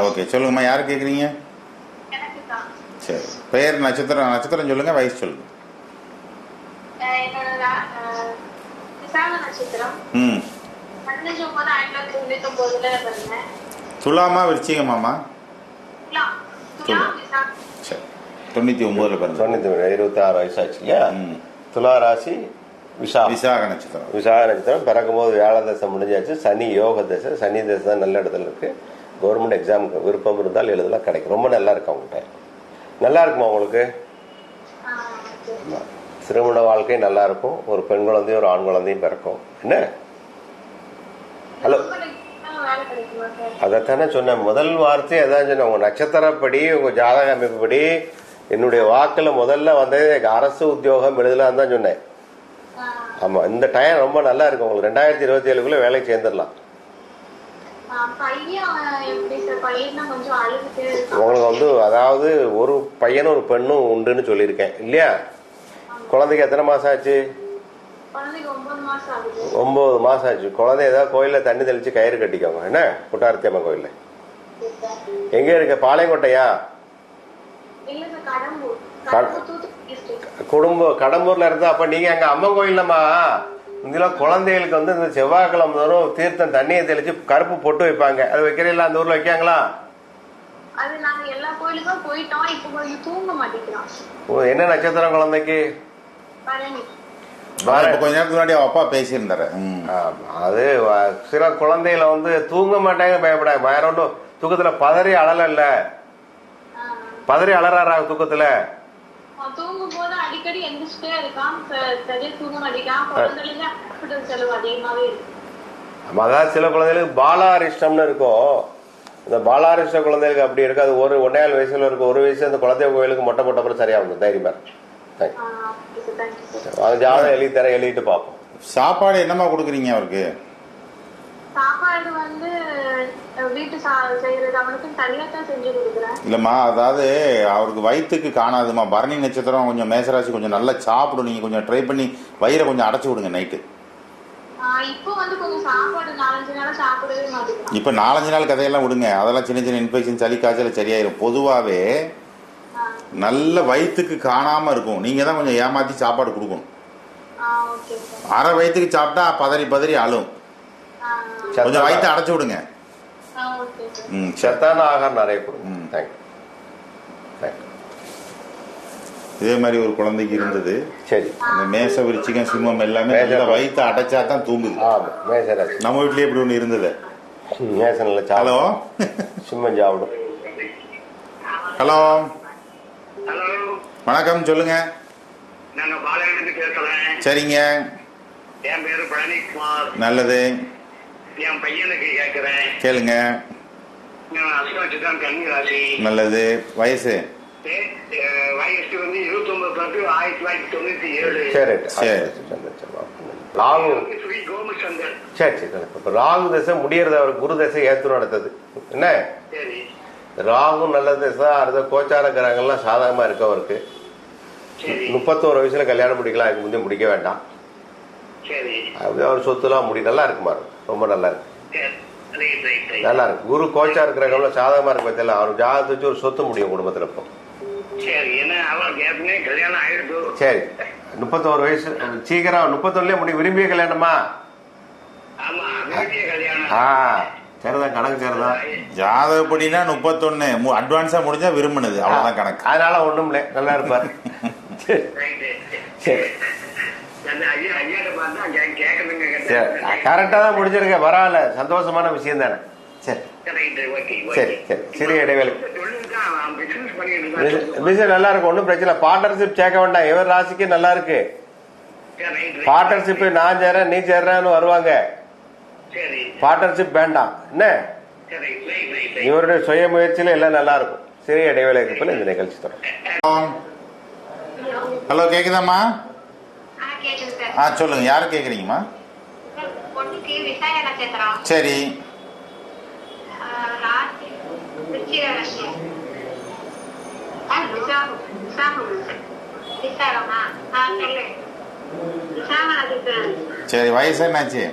A: ஓகே சொல்லுங்கம்மா. யாரு கேக்குறீங்க?
D: எனக்கு தான்.
A: சரி, பெயர் நட்சத்திரம் சொல்லுங்க, வயசு சொல்லுங்க.
D: என்னோட விசாக நட்சத்திரம். 15/9/1999 பிறந்தேன்.
A: துலாமா விருச்சிகமாமா?
D: துலாம். துலாம் விசாக.
A: சரி, 99 பிறந்த.
B: 26 வயசாச்சு இல்லையா? துலா ராசி
A: விசாக நட்சத்திரம்.
B: விசாக நட்சத்திரம் பிறக்கும் போது வியாழ தசை முடிஞ்சாச்சு. சனி யோக தசை, சனி தசை தான் நல்ல இடத்துல இருக்கு. கவர்மெண்ட் எக்ஸாமுக்கு விருப்பம் இருந்தால் எழுதலாம், கிடைக்கும். ரொம்ப நல்லா இருக்கு அவங்ககிட்ட. நல்லா இருக்குமா உங்களுக்கு? திருமண வாழ்க்கை நல்லா இருக்கும். ஒரு பெண் குழந்தையும் ஒரு ஆண் குழந்தையும் பிறக்கும். என்ன? ஹலோ, அதைத்தானே சொன்னேன். முதல் வார்த்தை அதான் சொன்னேன். உங்க நட்சத்திரப்படி உங்க ஜாதக அமைப்புப்படி என்னுடைய வாக்குல முதல்ல வந்து அரசு உத்தியோகம் எழுதலாம் தான் சொன்னேன். ஆமா, இந்த டைம் ரொம்ப நல்லா இருக்கு உங்களுக்கு. 2027க்குள்ள வேலைக்கு சேர்ந்துடலாம். உங்களுக்கு வந்து அதாவது ஒரு பையனும் ஒரு பெண்ணும் உண்டுன்னு சொல்லியிருக்கேன் இல்லையா? குழந்தைக்கு எத்தனை மாசம் ஆச்சு? 9 மாசம் ஆச்சு. குழந்தை ஏதாவது கோயில்ல தண்ணி தெளிச்சு கயிறு கட்டிக்கோங்க. என்ன? குட்டாரத்தியம்மன் கோயில்ல எங்க இருக்க? பாளையங்கோட்டையா? கடம்பூர்ல இருந்தா அப்ப நீங்க அங்க அம்மன் கோயில்லம்மா இதெல்லாம் குழந்தைகளுக்கு வந்து இந்த செவ்வாய்க்கிழமை தோறும் தீர்த்தம் தண்ணியை தெளிச்சு கருப்பு பொட்டு வைப்பாங்க. அது வைக்கிறீங்களா? அந்த ஊர்ல வைக்காங்களா? என்ன நட்சத்திரம் குழந்தைக்கு?
A: கொஞ்ச நேரத்துக்கு முன்னாடி அப்பா பேசியிருந்தாரு.
B: அது சில குழந்தைகளை வந்து தூங்க மாட்டாங்க, பயப்படாங்க. வேற ஒன்றும் தூக்கத்துல பதறி அழல, பதறி அலறாரா தூக்கத்துல?
D: தூங்கும் போது அடிக்கடி எந்திரிச்சுட்டே இருக்கான், சரியா தூங்க மாட்டேங்கான். குழந்தைகளுக்கு ஹாஸ்பிட்டல் செலவு அதிகமாவே இருக்கு.
B: அதாவது சில குழந்தைகளுக்கு பாலாரிஷ்டம்னு இருக்கும். இந்த பாலாரிஷ்ட குழந்தைகளுக்கு அப்படி இருக்கு. அது 1.5 வயசுல இருக்கும். 1 வயசு அந்த குழந்தை கோயிலுக்கு மொட்டை போட்ட அப்புறம் சரியா வந்து தைரியமா ஜாதகம் எழுதி தர, எழுதிட்டு பார்ப்போம்.
A: சாப்பாடு என்னமா கொடுக்குறீங்க அவருக்கு?
D: சாப்பாடு வந்து வீட்டு செய்யறது அவனுக்கு தனியா தான் செஞ்சு கொடுக்குறேன்.
A: இல்லம்மா, அதாவது அவருக்கு வயிற்றுக்கு காணாதுமா. பரணி நட்சத்திரம் கொஞ்சம் மேசராசி, கொஞ்சம் நல்லா சாப்பிடும். நீங்க கொஞ்சம் ட்ரை பண்ணி வயிறை கொஞ்சம் அடைச்சு விடுங்க நைட்டு.
D: இப்போ வந்து கொஞ்சம் சாப்பாடு 4-5 நாளா சாப்பிடவே மாட்டேங்கிறான்.
A: இப்ப 4-5 நாள் கதையெல்லாம் விடுங்க. அதெல்லாம் சின்ன சின்ன இன்ஃபெக்ஷன், சளி காய்ச்சல் சரியாயிரும். பொதுவாவே நல்ல வயிற்றுக்கு காணாம இருக்கும். நீங்க தான் கொஞ்சம் ஏமாத்தி சாப்பாடு கொடுக்கணும். அரை வயிற்றுக்கு சாப்பிட்டா பதறி பதறி அழும். கொஞ்சம் வயிற்று அடைச்சு விடுங்க.
B: சத்தான ஆகாரம் நிறைய கொடுங்க.
A: இதே மாதிரி ஒரு குழந்தைக்கு இருந்தது.
B: சரி,
A: அந்த மேச விருச்சிகம் சிம்மம் எல்லாமே வயிற்று அடைச்சா தான் தூங்குது. நம்ம வீட்லயே இப்படி ஒண்ணு இருந்தது. ஹலோ,
B: சிம்மம் சாப்பிடும்.
A: ஹலோ
C: ஹலோ
A: வணக்கம், சொல்லுங்க.
C: நாங்க பாளையத்துக்கு பேசுறேன்.
A: சரிங்க,
C: என் பேரு பழனிக்குமார்.
A: நல்லது,
C: என் பையனுக்கு கேக்குறேன்.
A: கேளுங்க.
C: அஸ்தம் கன்னி ராசி.
A: நல்லது. வயசு?
C: வயசு வந்து 29/10/1997.
B: சரி
A: சரி.
B: ராகு.
C: ஸ்ரீ கோமச்சந்தர்.
B: சரி சரி. இப்ப ராகு தசை முடியறது, அவர் குரு தசை ஏத்து நடத்தது. என்ன?
C: சரி.
B: ராகு நல்ல தசை. அடுத்த கோச்சார கிரகங்கள்லாம் சாதகமா இருக்கு அவருக்கு.
C: சரி
B: 31 வயசுல கல்யாணம் முடிக்கலாம், அதுக்கு முந்தைய முடிக்க வேண்டாம்.
C: சரி
B: அப்படி அவர் சொத்துலாம் நல்லா இருக்குமா, ரொம்ப நல்லா இருக்கு,
C: ரைட் ரைட் ரைட்
B: நல்லா இருக்கு. குரு கோச்சா இருக்கிறவங்க சாதகமா இருக்கு பத்தியில, அவர் ஜாதகத்தை வச்சு ஒரு சொத்து முடியும் குடும்பத்துல. இப்போ
C: சரி என்ன அவளுக்கு ஏற்கனவே கல்யாணம் ஆயிடுது.
B: சரி 31 வயசு சீக்கிரம் 31லயே விரும்பிய கல்யாணமா?
C: ஆமா விரும்பிய கல்யாணம்.
B: சரிதான், கணக்கு சரிதான்.
A: ஜாதகப்படினா 31 அட்வான்ஸா முடிஞ்சா விரும்பினது, அவ்வளவுதான் கணக்கு.
B: அதனால ஒண்ணும் இல்ல, நல்லா இருப்பார். சரி கரெக்டா தான் முடிஞ்சிருக்க, பரவாயில்ல, சந்தோஷமான விஷயம் தானே. சரி சரி சரி, சிறிய இடைவேளை. பிசினஸ் நல்லா இருக்கு, ஒன்றும் பிரச்சனை. பார்ட்னர்ஷிப் சேர்க்க வேண்டாம், எவர் ராசிக்கு நல்லா இருக்கு. பார்ட்னர்ஷிப் நான் சேர்றேன் நீ சேர்றேன்னு வருவாங்க, பார்ட்னர்ஷிப் வேண்டாம். என்ன இவருடைய சுய முயற்சியில எல்லாம் நல்லா இருக்கும். சிறிய இடைவேளைக்கு போல இந்த நிகழ்ச்சி தொடரும்.
A: ஹலோ, கேக்குதாம்மா?
D: கேக்குது சார்.
A: சொல்லுங்க, யாரு கேக்குறீங்கம்மா?
D: பொண்ணுக்கு விசாக நட்சத்திரம்.
A: சரி,
D: ராசி விருச்சிக ராசி. விசாகமா? சொல்லு. விசாக நட்சத்திரம்.
A: சரி, வயசு என்னாச்சு?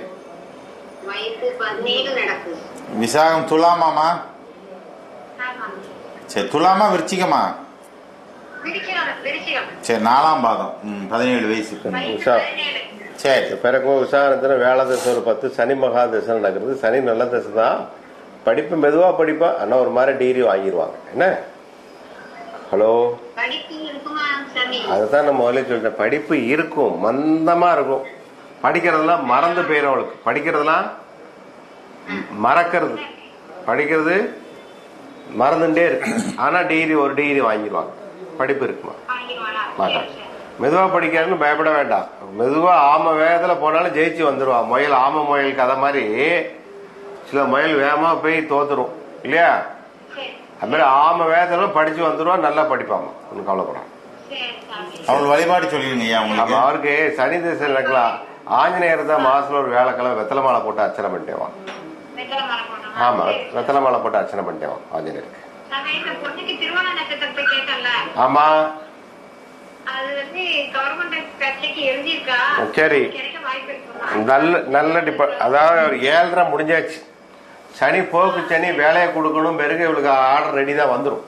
D: வயசு 17 நடக்குது.
A: விசாகம் துலாமாமா? சரி, துலாமா விருச்சிகமா? சரி, 4ஆம் பாதம், 17 வயசு. சரி,
B: பிறகு விசாகத்துல வேலை தசை ஒரு 10, சனி மகா தசை நடக்கிறது. சனி நல்ல தசை தான், படிப்பு மெதுவா படிப்பா, ஆனா ஒரு மாதிரி டிகிரி வாங்கிடுவாங்க. என்ன? ஹலோ, அதுதான் நான் முதல்ல சொல்லிட்டேன், படிப்பு இருக்கும், மந்தமா இருக்கும். படிக்கிறதெல்லாம் மறந்து போயிடும் அவளுக்கு, படிக்கிறதெல்லாம் மறக்கிறது, படிக்கிறது மறந்துட்டே இருக்கு. ஆனா டிகிரி ஒரு டிகிரி வாங்கிடுவாங்க. படிப்பு இருக்குமா? மாட்டாங்க. மெதுவா படிக்கிறதுன்னு பயப்பட வேண்டாம். மெதுவா ஆம வேகத்துல போனாலும் ஜெயிச்சு வந்துருவா. முயல் ஆம முயல் கதை மாதிரி சில முயல் வேகமா போய் தோத்துரும் இல்லையா? அது மாதிரி ஆம வேகத்துல படிச்சு வந்துருவா, நல்லா படிப்பாமா, ஒன்னும் கவலைப்படாம.
A: அவள் வழிபாடு சொல்லிருங்க.
B: அவருக்கு சனி திசை நடக்கலாம். ஆஞ்சநேயர் தான் மாசத்துல ஒரு வேலைக்கிழமை வெத்தலை மாலை போட்டு அர்ச்சனை பண்ணிட்டேவான். ஆமா, வெத்தலை மாலை போட்டு அர்ச்சனை பண்ணிட்டேவான் ஆஞ்சநேயருக்கு. ஆமா, சரி, நல்ல அதாவது 7.5 முடிஞ்சாச்சு. சனி போக்கு சனி வேலையை கொடுக்கணும், பிறகு இவளுக்கு ஆர்டர் ரெடி தான் வந்துடும்.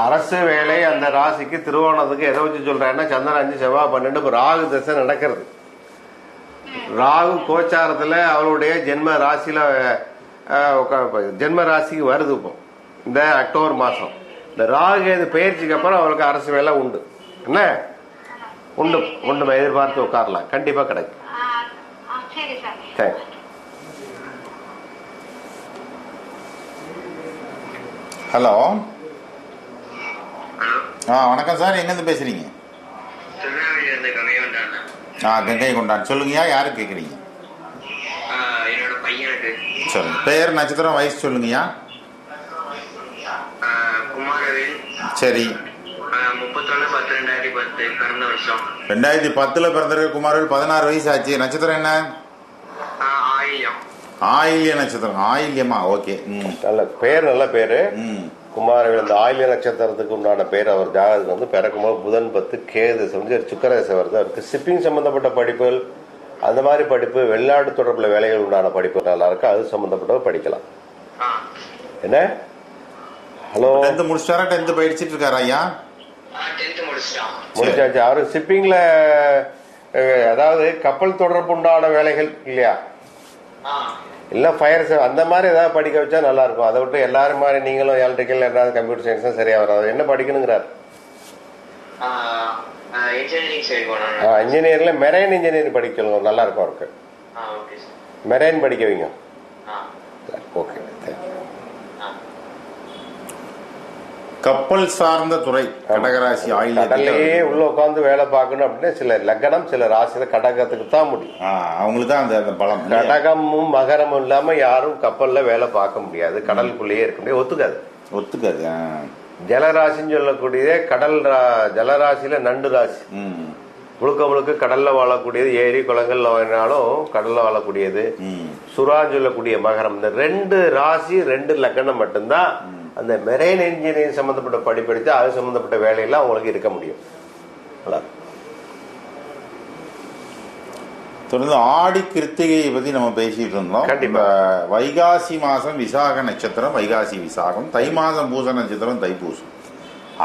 B: அரசு வேலை அந்த ராசிக்கு திருவோணத்துக்கு எதை வச்சு சொல்றேன்னா சந்திரன் 5 செவ்வாய் 12 ராகு தசை நடக்கிறது. ராகு கோச்சாரத்துல அவளுடைய ஜென்ம ராசியில ஜென்ம ராசிக்கு வருது. இப்போ இந்த அக்டோபர் மாசம் இந்த ராகு பயிற்சிக்கு அப்புறம் அவளுக்கு அரசு வேலை உண்டு. என்ன உண்டு உண்டு, எதிர்பார்த்து உட்காரலாம், கண்டிப்பா கிடைக்கும். சரி,
A: ஹலோ, வணக்கம் சார், எங்கிருந்து பேசுறீங்க? கங்கை கொண்டான். சொல்லுங்கய்யா, யாரு கேக்குறீங்க?
C: என்னோட பையனுக்கு.
A: சொல்லுங்க, பெயர், நட்சத்திரம், வயசு சொல்லுங்கய்யா.
C: குமாரவேல்.
A: சரி,
C: 31/10/2010 பிறந்த வருஷம்.
A: 2010 பிறந்திருக்க குமாரவேல், 16 வயசு ஆச்சு. நட்சத்திரம் என்ன?
C: ஆயில்யம்.
A: ஆயில்ய நட்சத்திரம். ஆயில்யமா? ஓகே,
B: நல்ல பேர், நல்ல பேரு குமாரவேல். இந்த ஆயில்ய நட்சத்திரத்துக்கு உண்டான பேர் அவர் ஜாதகத்துக்கு வந்து பிறக்கும்போது புதன் 10 கேது சுக்கரதசை வருது. அவருக்கு ஷிப்பிங் சம்பந்தப்பட்ட படிப்புகள், அந்த மாதிரி படிப்பு, வெளிநாடு தொடர்புல வேலைகள் உண்டான படிப்பு நல்லா இருக்கு, அது சம்பந்தப்பட்ட படிக்கலாம். என்ன? Hello,
A: 10th முடிச்சாரா? 10th படிச்சிட்டு இருக்காரா ஐயா?
B: முடிச்சாச்சு. அவரு ஷிப்பிங்ல, அதாவது கப்பல் தொடர்பு உண்டான வேலைகள் இல்லையா, இல்ல ஃபயர் அந்த மாதிரி ஏதாவது படிக்க வச்சா நல்லா இருக்கும். அதை விட்டு எல்லாரும் மாதிரி நீங்களும் எலக்ட்ரிக்கல் ஏதாவது கம்ப்யூட்டர் சயின்ஸ் தான் சரியா வராது. என்ன படிக்கணுங்கிறார்? இன்ஜினியர்ல மெரைன் இன்ஜினியரிங் படிக்கணும், நல்லா இருக்கும் அவருக்கு. மெரைன் படிக்க வைங்க. ஓகே,
A: கப்பல் சார்ந்த துறை, கடகராசி,
B: கடல்லையே உள்ள உட்காந்து வேலை பார்க்கணும் அப்படின்னா சில லக்னம் சில ராசியில கடகத்துக்கு தான் முடியும்.
A: அவங்களுக்கு தான் அந்த பலம்.
B: கடகமும் மகரமும் இல்லாம யாரும் கப்பல்ல வேலை பார்க்க முடியாது, கடலுக்குள்ளேயே இருக்க முடியாது, ஒத்துக்காது. ஜலராசின்னு சொல்லக்கூடிய கடல் ஜலராசியில நண்டு ராசி, முழுக்க முழுக்க கடல்ல வாழக்கூடியது. ஏரி குளங்கள்ல வாங்கினாலும் கடல்ல வாழக்கூடியது. சுறான்னு சொல்லக்கூடிய மகரம். இந்த 2 ராசி 2 லக்னம் மட்டும்தான் அந்த மெரைன் இன்ஜினியரிங் சம்பந்தப்பட்ட படிப்படித்து அது சம்பந்தப்பட்ட வேலையெல்லாம் அவங்களுக்கு இருக்க முடியும்.
A: தொடர்ந்து ஆடி கிருத்திகையை பத்தி நம்ம பேசிட்டு இருந்தோம்.
B: கண்டிப்பா.
A: வைகாசி மாசம் விசாக நட்சத்திரம் வைகாசி விசாகம், தை மாசம் பூச நட்சத்திரம் தைப்பூசம்.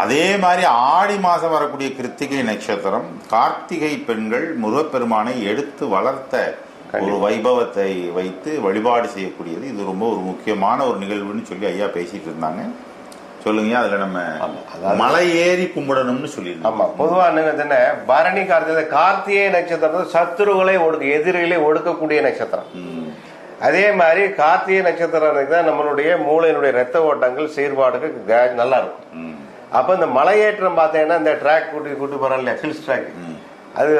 A: அதே மாதிரி ஆடி மாசம் வரக்கூடிய கிருத்திகை நட்சத்திரம் கார்த்திகை பெண்கள் முருகப்பெருமானை எடுத்து வளர்த்த ஒரு வைபவத்தை வைத்து வழிபாடு செய்யக்கூடியது. இது ரொம்ப ஒரு முக்கியமான ஒரு நிகழ்வுன்னு சொல்லி ஐயா பேசிட்டு இருந்தாங்க. சொல்லுங்க. அதுல நம்ம மலை ஏறி கும்பிடணும்னு சொல்லிருந்தோம்.
B: ஆமா, பொதுவா என்ன பரணி கார்த்திகை நட்சத்திரம் சத்துருகளை எதிரிகளை ஒடுக்கக்கூடிய நட்சத்திரம். அதே மாதிரி கார்த்திகை நட்சத்திரம் தான் நம்மளுடைய மூளையினுடைய ரத்த ஓட்டங்கள் செயற்பாடுக்கு நல்லா இருக்கும். அப்ப இந்த மலையேற்றம் பார்த்தீங்கன்னா இந்த ட்ராக் கூட்டி போறோம் இல்லையா, ஹில்ஸ் ட்ராக், அது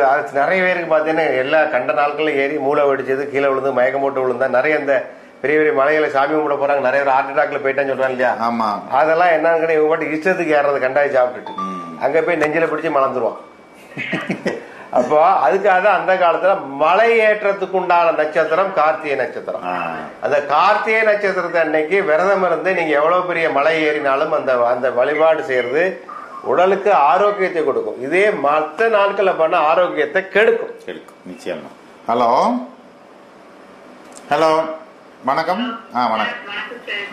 B: நிறைய பேருக்கு பார்த்தீங்கன்னா எல்லா கண்ட நாட்களும் ஏறி மூளை வெடிச்சது, கீழே விழுந்து மயக்கம் போட்டு விழுந்தா நிறைய இந்த பெரிய பெரிய மலைகளை சாமி கும்பிட போறாங்க, நிறைய பேர் ஹார்ட் அட்டாக்ல போயிட்டான்னு சொல்றாங்க இல்லையா.
A: ஆமா,
B: அதெல்லாம் என்னன்னு இவங்க பாட்டு இஷ்டத்துக்கு ஏறது கண்டாய் சாப்பிட்டுட்டு அங்க போய் நெஞ்சில பிடிச்சு மலர்ந்துருவான். அப்போ அதுக்காக அந்த காலத்துல மலை ஏற்றத்துக்கு உண்டான நட்சத்திரம் கார்த்திகை நட்சத்திரம். அந்த கார்த்திகை நட்சத்திரத்தை அன்னைக்கு விரதம் இருந்து நீங்க எவ்வளவு பெரிய மலை ஏறினாலும் அந்த அந்த வழிபாடு செய்யறது உடலுக்கு ஆரோக்கியத்தை கொடுக்கும். இதே மற்ற நாட்கள்ல பண்ண ஆரோக்கியத்தை கெடுக்கும்.
A: நிச்சயமா. ஹலோ ஹலோ, வணக்கம். வணக்கம்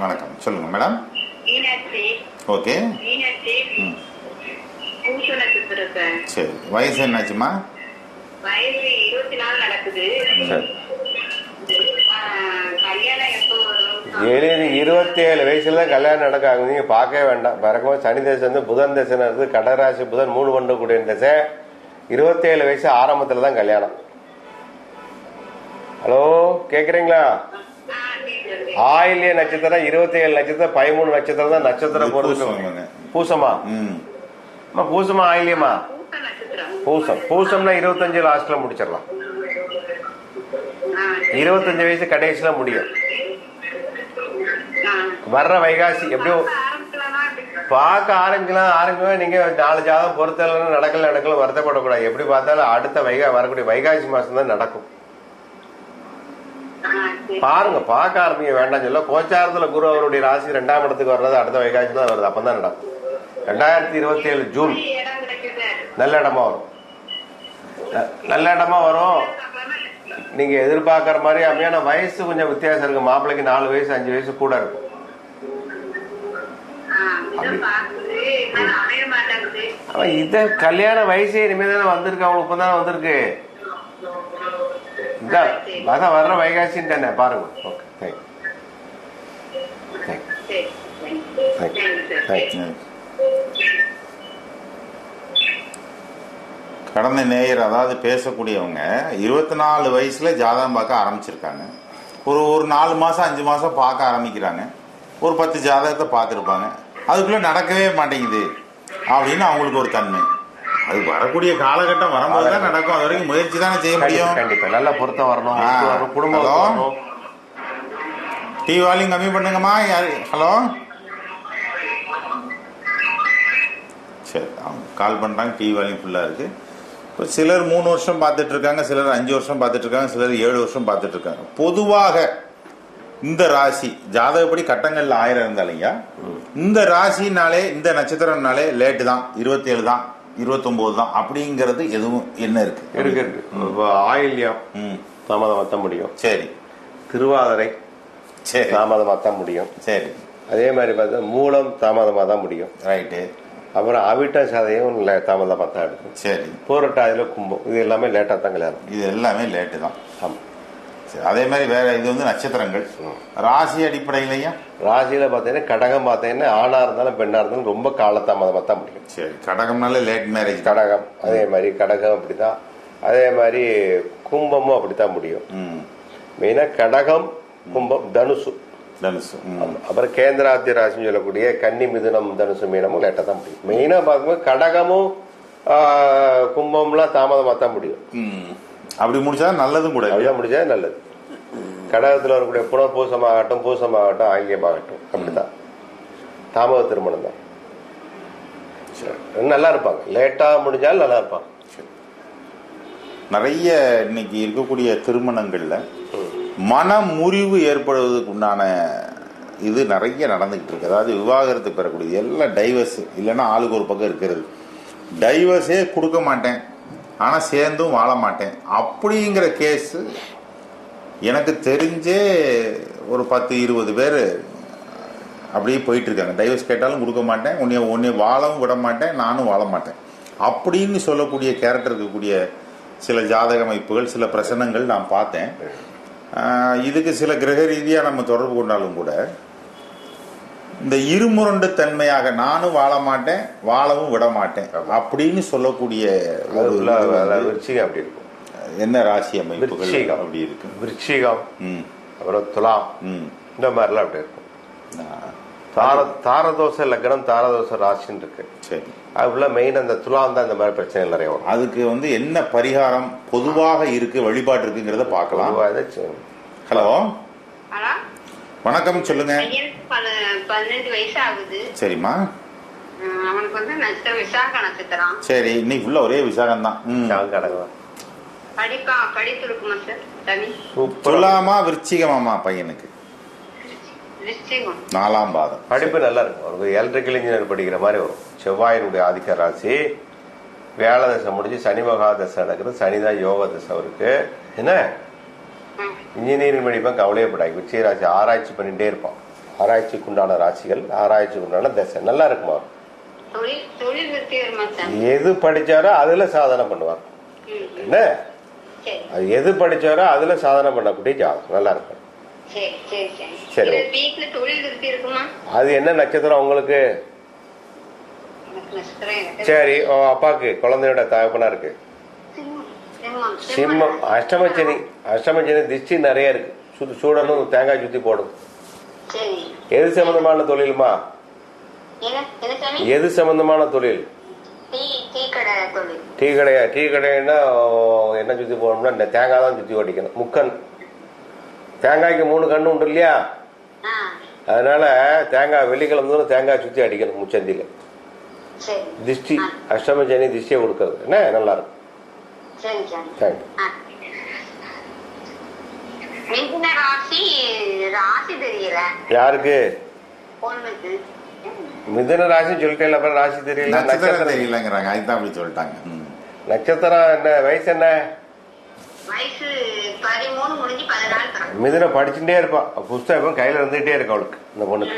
A: வணக்கம், சொல்லுங்க மேடம். ஓகே, சரி. வயசு என்னாச்சுமா?
E: வயசு 24 நடக்குது.
B: 27 வயசுல கல்யாணம் நடக்காங்க. நீங்க பார்க்கவே வேண்டாம். பிறக்கும் சனி தேசம் வந்து புதன் தேசம் இருக்கு, கடகராசி புதன் 3 கொண்டு கூடிய தேசம். 27 வயசு ஆரம்பத்துல தான் கல்யாணம். ஹலோ, கேக்குறீங்களா? ஆயில்ய நட்சத்திரம் 27 நட்சத்திரம் 13 நட்சத்திரம் தான் நட்சத்திரம் பொறுத்து. பூசமா? பூசமா ஆயில்யமா? பூசம்னா 25 லாஸ்ட்ல முடிச்சிடலாம். 25 வயசு கடைசியில முடியும். வர்ற வைகாசி எப்படியோ பார்க்க ஆரம்பிக்கலாம். நீங்க 4 ஜாதகம் பொறுத்தல நடக்கல வருத்தப்படக்கூடாது. எப்படி பார்த்தாலும் அடுத்த வரக்கூடிய வைகாசி மாசம் தான் நடக்கும். பாருங்க, பார்க்க ஆரம்பிங்க, வேண்டாம் சொல்ல. கோச்சாரத்துல குரு அவருடைய ராசி 2ஆம் இடத்துக்கு வர்றது அடுத்த வைகாசி தான் வருது. அப்பதான் நடக்கும். 2027 ஜூன் நல்ல இடமா வரும். நல்ல இடமா வரும். நீங்க எதிர்பார்க்கற மாதிரி அமையான வயசு கொஞ்சம் வித்தியாசம் இருக்கு. மாப்பிள்ளைக்கு 4 வயசு 5 வயசு கூட இருக்கும். இத கல்யாண வயசே இனிமே தானே வந்திருக்கு. அவங்களுக்கு இப்பதானே வந்திருக்கு. அதான் வர்ற வைகாசின்னு தானே பாருங்க. ஓகே,
A: கடந்த நேயர், அதாவது பேசக்கூடியவங்க 24 வயசுல ஜாதகம் பார்க்க ஆரம்பிச்சிருக்காங்க. ஒரு 4 மாசம் 5 மாசம் பார்க்க ஆரம்பிக்கிறாங்க. ஒரு 10 ஜாதகத்தை பார்த்துருப்பாங்க. அதுக்குள்ள நடக்கவே மாட்டேங்குது அப்படின்னு அவங்களுக்கு ஒரு தன்மை. அது வரக்கூடிய காலகட்டம் வரும்போதுதான் நடக்கும். அது வரைக்கும் முயற்சி தானே செய்ய முடியும்.
B: கண்டிப்பா நல்ல பொருத்தம் வரணும். குடும்பம்.
A: டிவி வால்யூம் கம்மி பண்ணுங்கம்மா. ஹலோ, சரி, அவங்க கால் பண்றாங்க. டிவி வால்யூம் ஃபுல்லா இருக்கு. இப்போ சிலர் 3 வருஷம் பார்த்துட்டு இருக்காங்க, சிலர் 5 வருஷம் பார்த்துட்டு இருக்காங்க, சிலர் 7 வருஷம் பார்த்துட்டு இருக்காங்க. பொதுவாக இந்த ராசி ஜாதகப்படி கட்டங்கள்ல 1000 இருந்தாலையா, இந்த ராசினாலே இந்த நட்சத்திரம்னாலே லேட்டு தான், 27 தான், 29 தான் அப்படிங்கிறது எதுவும் என்ன இருக்கு?
B: ஆயில்யம் தாமதமாத்தான் முடியும்.
A: சரி.
B: திருவாதிரை சரி தாமதமாத்தான் முடியும்.
A: சரி.
B: அதே மாதிரி பார்த்தா மூலம் தாமதமாக தான் முடியும்.
A: ரைட்டு.
B: அப்புறம் அவிட்ட சதையும் தாமதமாக தான் இருக்கும்.
A: சரி.
B: பூரட்டாதியில கும்பம், இது எல்லாமே லேட்டா தான் கல்யாணம்.
A: இது எல்லாமே லேட்டு தான்.
B: ஆமா.
A: அதே மாதிரி வேற இது வந்து நட்சத்திரங்கள் ராசி அடிப்படையிலையா,
B: ராசியில பாத்தீங்கன்னா கடகம் பாத்தீங்கன்னா ஆணா இருந்தாலும் பெண்ணா இருந்தாலும் ரொம்ப காலதாமதமா தான் முடியும்.
A: சரி. கடகம்னால லேட் மேரேஜ்.
B: கடகம் அதே மாதிரி கடகம் அப்படிதான். அதே மாதிரி கும்பமும் அப்படித்தான் முடியும். மெயினா கடகம் கும்பம் தனுசு. அப்புறம் கேந்திராத்திய ராசின்னு சொல்லக்கூடிய கன்னி மிதுனம் தனுசு மீனமும் லேட்டா தான் முடியும். மெயினா பார்க்கும்போது கடகமும் கும்பம்லாம் தாமதமா தான் முடியும்.
A: அப்படி முடிச்சா நல்லதும் கூட.
B: அப்படிதான் முடிச்சா நல்லது. கடகத்துல வரக்கூடிய புனர்பூசமாகட்டும் பூசமாகட்டும் ஆங்கியமாகட்டும் அப்படித்தான் தாமத திருமணம் தான். நல்லா இருப்பாங்க. லேட்டா முடிஞ்சாலும் நல்லா இருப்பாங்க.
A: நிறைய இன்னைக்கு இருக்கக்கூடிய திருமணங்கள்ல மன முறிவு ஏற்படுவதற்கு உண்டான இது நிறைய நடந்துகிட்டு இருக்கு. அதாவது விவாகரத்து பெறக்கூடியது எல்லாம் டைவர்ஸ், இல்லைன்னா ஆளுக்கு ஒரு பக்கம் இருக்கிறது. டைவர்ஸே கொடுக்க மாட்டேன், ஆனா சேர்ந்தும் வாழ மாட்டேன் அப்படிங்கிற கேஸ் எனக்கு தெரிஞ்சே ஒரு 10-20 பேர் அப்படியே போயிட்டு இருக்காங்க. டைவர்ஸ் கேட்டாலும் கொடுக்க மாட்டேன், உன்னை வாழவும் விட மாட்டேன், நானும் வாழ மாட்டேன் அப்படின்னு சொல்லக்கூடிய கேரக்டர் இருக்கக்கூடிய சில ஜாதக அமைப்புகள், சில பிரசனங்கள் நான் பார்த்தேன். இதுக்கு சில கிரக ரீதியாக நம்ம தொடர்பு கொண்டாலும் கூட இந்த இருமுரண்டு தன்மையாக நானும் வாழ மாட்டேன், வாழவும் விட மாட்டேன் அப்படின்னு சொல்லக்கூடிய
B: அப்படி இருக்கும்.
A: என்ன ராசி அமைப்புகள் அப்படி இருக்கு?
B: விருச்சிகம், அப்புறம் துலாம், இந்த மாதிரிலாம் அப்படி இருக்கும். தாரதோஷ லக்னம், தாரதோஷ ராசின்னு இருக்கு.
A: சரி,
B: அதுக்குள்ள மெயின் அந்த துலாம் தான் இந்த மாதிரி பிரச்சனை நிறைய வரும்.
A: அதுக்கு என்ன பரிகாரம் பொதுவாக இருக்கு, வழிபாடு இருக்குங்கிறத பார்க்கலாம். ஹலோ, வணக்கம், சொல்லுங்க.
E: 12 வயசு ஆகுது.
A: சரிம்மா.
E: அவனுக்கு நட்சத்திரம் விசாக நட்சத்திரம்.
A: சரி, இன்னைக்கு ஃபுல்லா ஒரே விசாகம் தான்.
E: படிப்பு இருக்குமா சார்? தனி
A: துலாமா விருச்சிகமாமா பையனுக்கு? 4ஆம் பாதம்.
B: படிப்பு நல்லா இருக்கும். அவருக்கு எலக்ட்ரிக்கல் இன்ஜினியர் படிக்கிற மாதிரி வரும். செவ்வாயினுடைய ஆதிக்க ராசி, வேலை தசை முடிஞ்சு சனி மகா தசை நடக்குது. சனிதான் யோக தசை அவருக்கு. என்ன இன்ஜினியரிங் படிப்பான், கவலையப்படாது. விருச்சிக ராசி ஆராய்ச்சி பண்ணிட்டே இருப்பான். ஆராய்ச்சிக்கு உண்டான ராசிகள், ஆராய்ச்சிக்கு உண்டான தசை நல்லா இருக்குமா. எது படிச்சாரோ அதுல சாதனை பண்ணுவார். என்ன அது எது படிச்சாரோ அதுல சாதனை பண்ணக்கூடிய ஜாதகம் நல்லா இருக்கும். சரி, அது என்ன நட்சத்திரம் உங்களுக்கு? சரி, அப்பாக்கு குழந்தையோட தகப்பனா இருக்கு சிம்மம். அஷ்டமச்சனி, அஷ்டமச்சனி திஷ்டி நிறைய இருக்கு. சூடனும் தேங்காய் சுத்தி போடும். எது சம்பந்தமான தொழிலுமா? எது சம்பந்தமான தொழில்? டீ கடையா? டீ கடைன்னா என்ன சுத்தி போடணும்னா இந்த தேங்காய் தான் சுத்தி ஓட்டிக்கணும். முக்கன் தேங்காய்க்கு 3 கண்ணு உண்டு இல்லையா? அதனால தேங்காய் வெள்ளிக்கிழமை தேங்காய் சுத்தி அடிக்கணும் முச்சந்தில. திஷ்டி அஷ்டம சனி திஷ்டியை கொடுக்கறது என்ன நல்லா இருக்கும். யாருக்கு? மிதுன ராசி சொல்லிட்டேன், அப்புறம் ராசி தெரியல, நட்சத்திரம்
A: தெரியலங்கிறாங்க. அதுதான் அப்படி சொல்லிட்டாங்க.
B: நட்சத்திரம் என்ன, வயசு என்ன? மிதுன படிச்சுட்டே இருப்பான். புஸ்தகம் கையில இருந்துகிட்டே இருக்கும் அவளுக்கு. இந்த பொண்ணுக்கு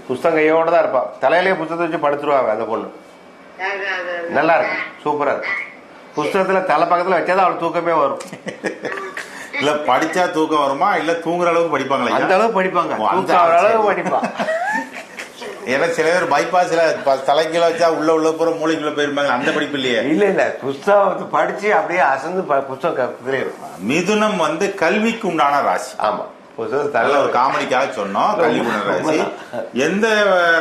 B: புஸ்தகம் கையோட தான் இருப்பான். தலையிலேயே புத்தகத்தை வச்சு படுத்துருவாங்க அந்த பொண்ணு. நல்லா இருக்கும், சூப்பரா இருக்கும். புஸ்தகத்துல தலை பக்கத்துல வச்சாதான் அவளுக்கு தூக்கமே வரும்.
A: இல்ல படிச்சா தூக்கம் வருமா, இல்ல தூங்குற அளவுக்கு படிப்பாங்களா?
B: அந்த அளவுக்கு படிப்பாங்க, அளவுக்கு படிப்பான்.
A: ஏன்னா சில பேர் பைபாஸ்ல தலைக்கீழ வச்சா உள்ள போற மூளைக்குள்ள போயிருப்பாங்க. அந்த படிப்பு இல்லையே.
B: இல்ல புஸ்தகம் படிச்சு அப்படியே அசந்து புஸ்தகம்.
A: மிதுனம் கல்விக்கு உண்டான ராசி.
B: ஆமா,
A: நல்ல ஒரு காமெடிக்காக சொன்னோம். கல்வி உண்டான ராசி. எந்த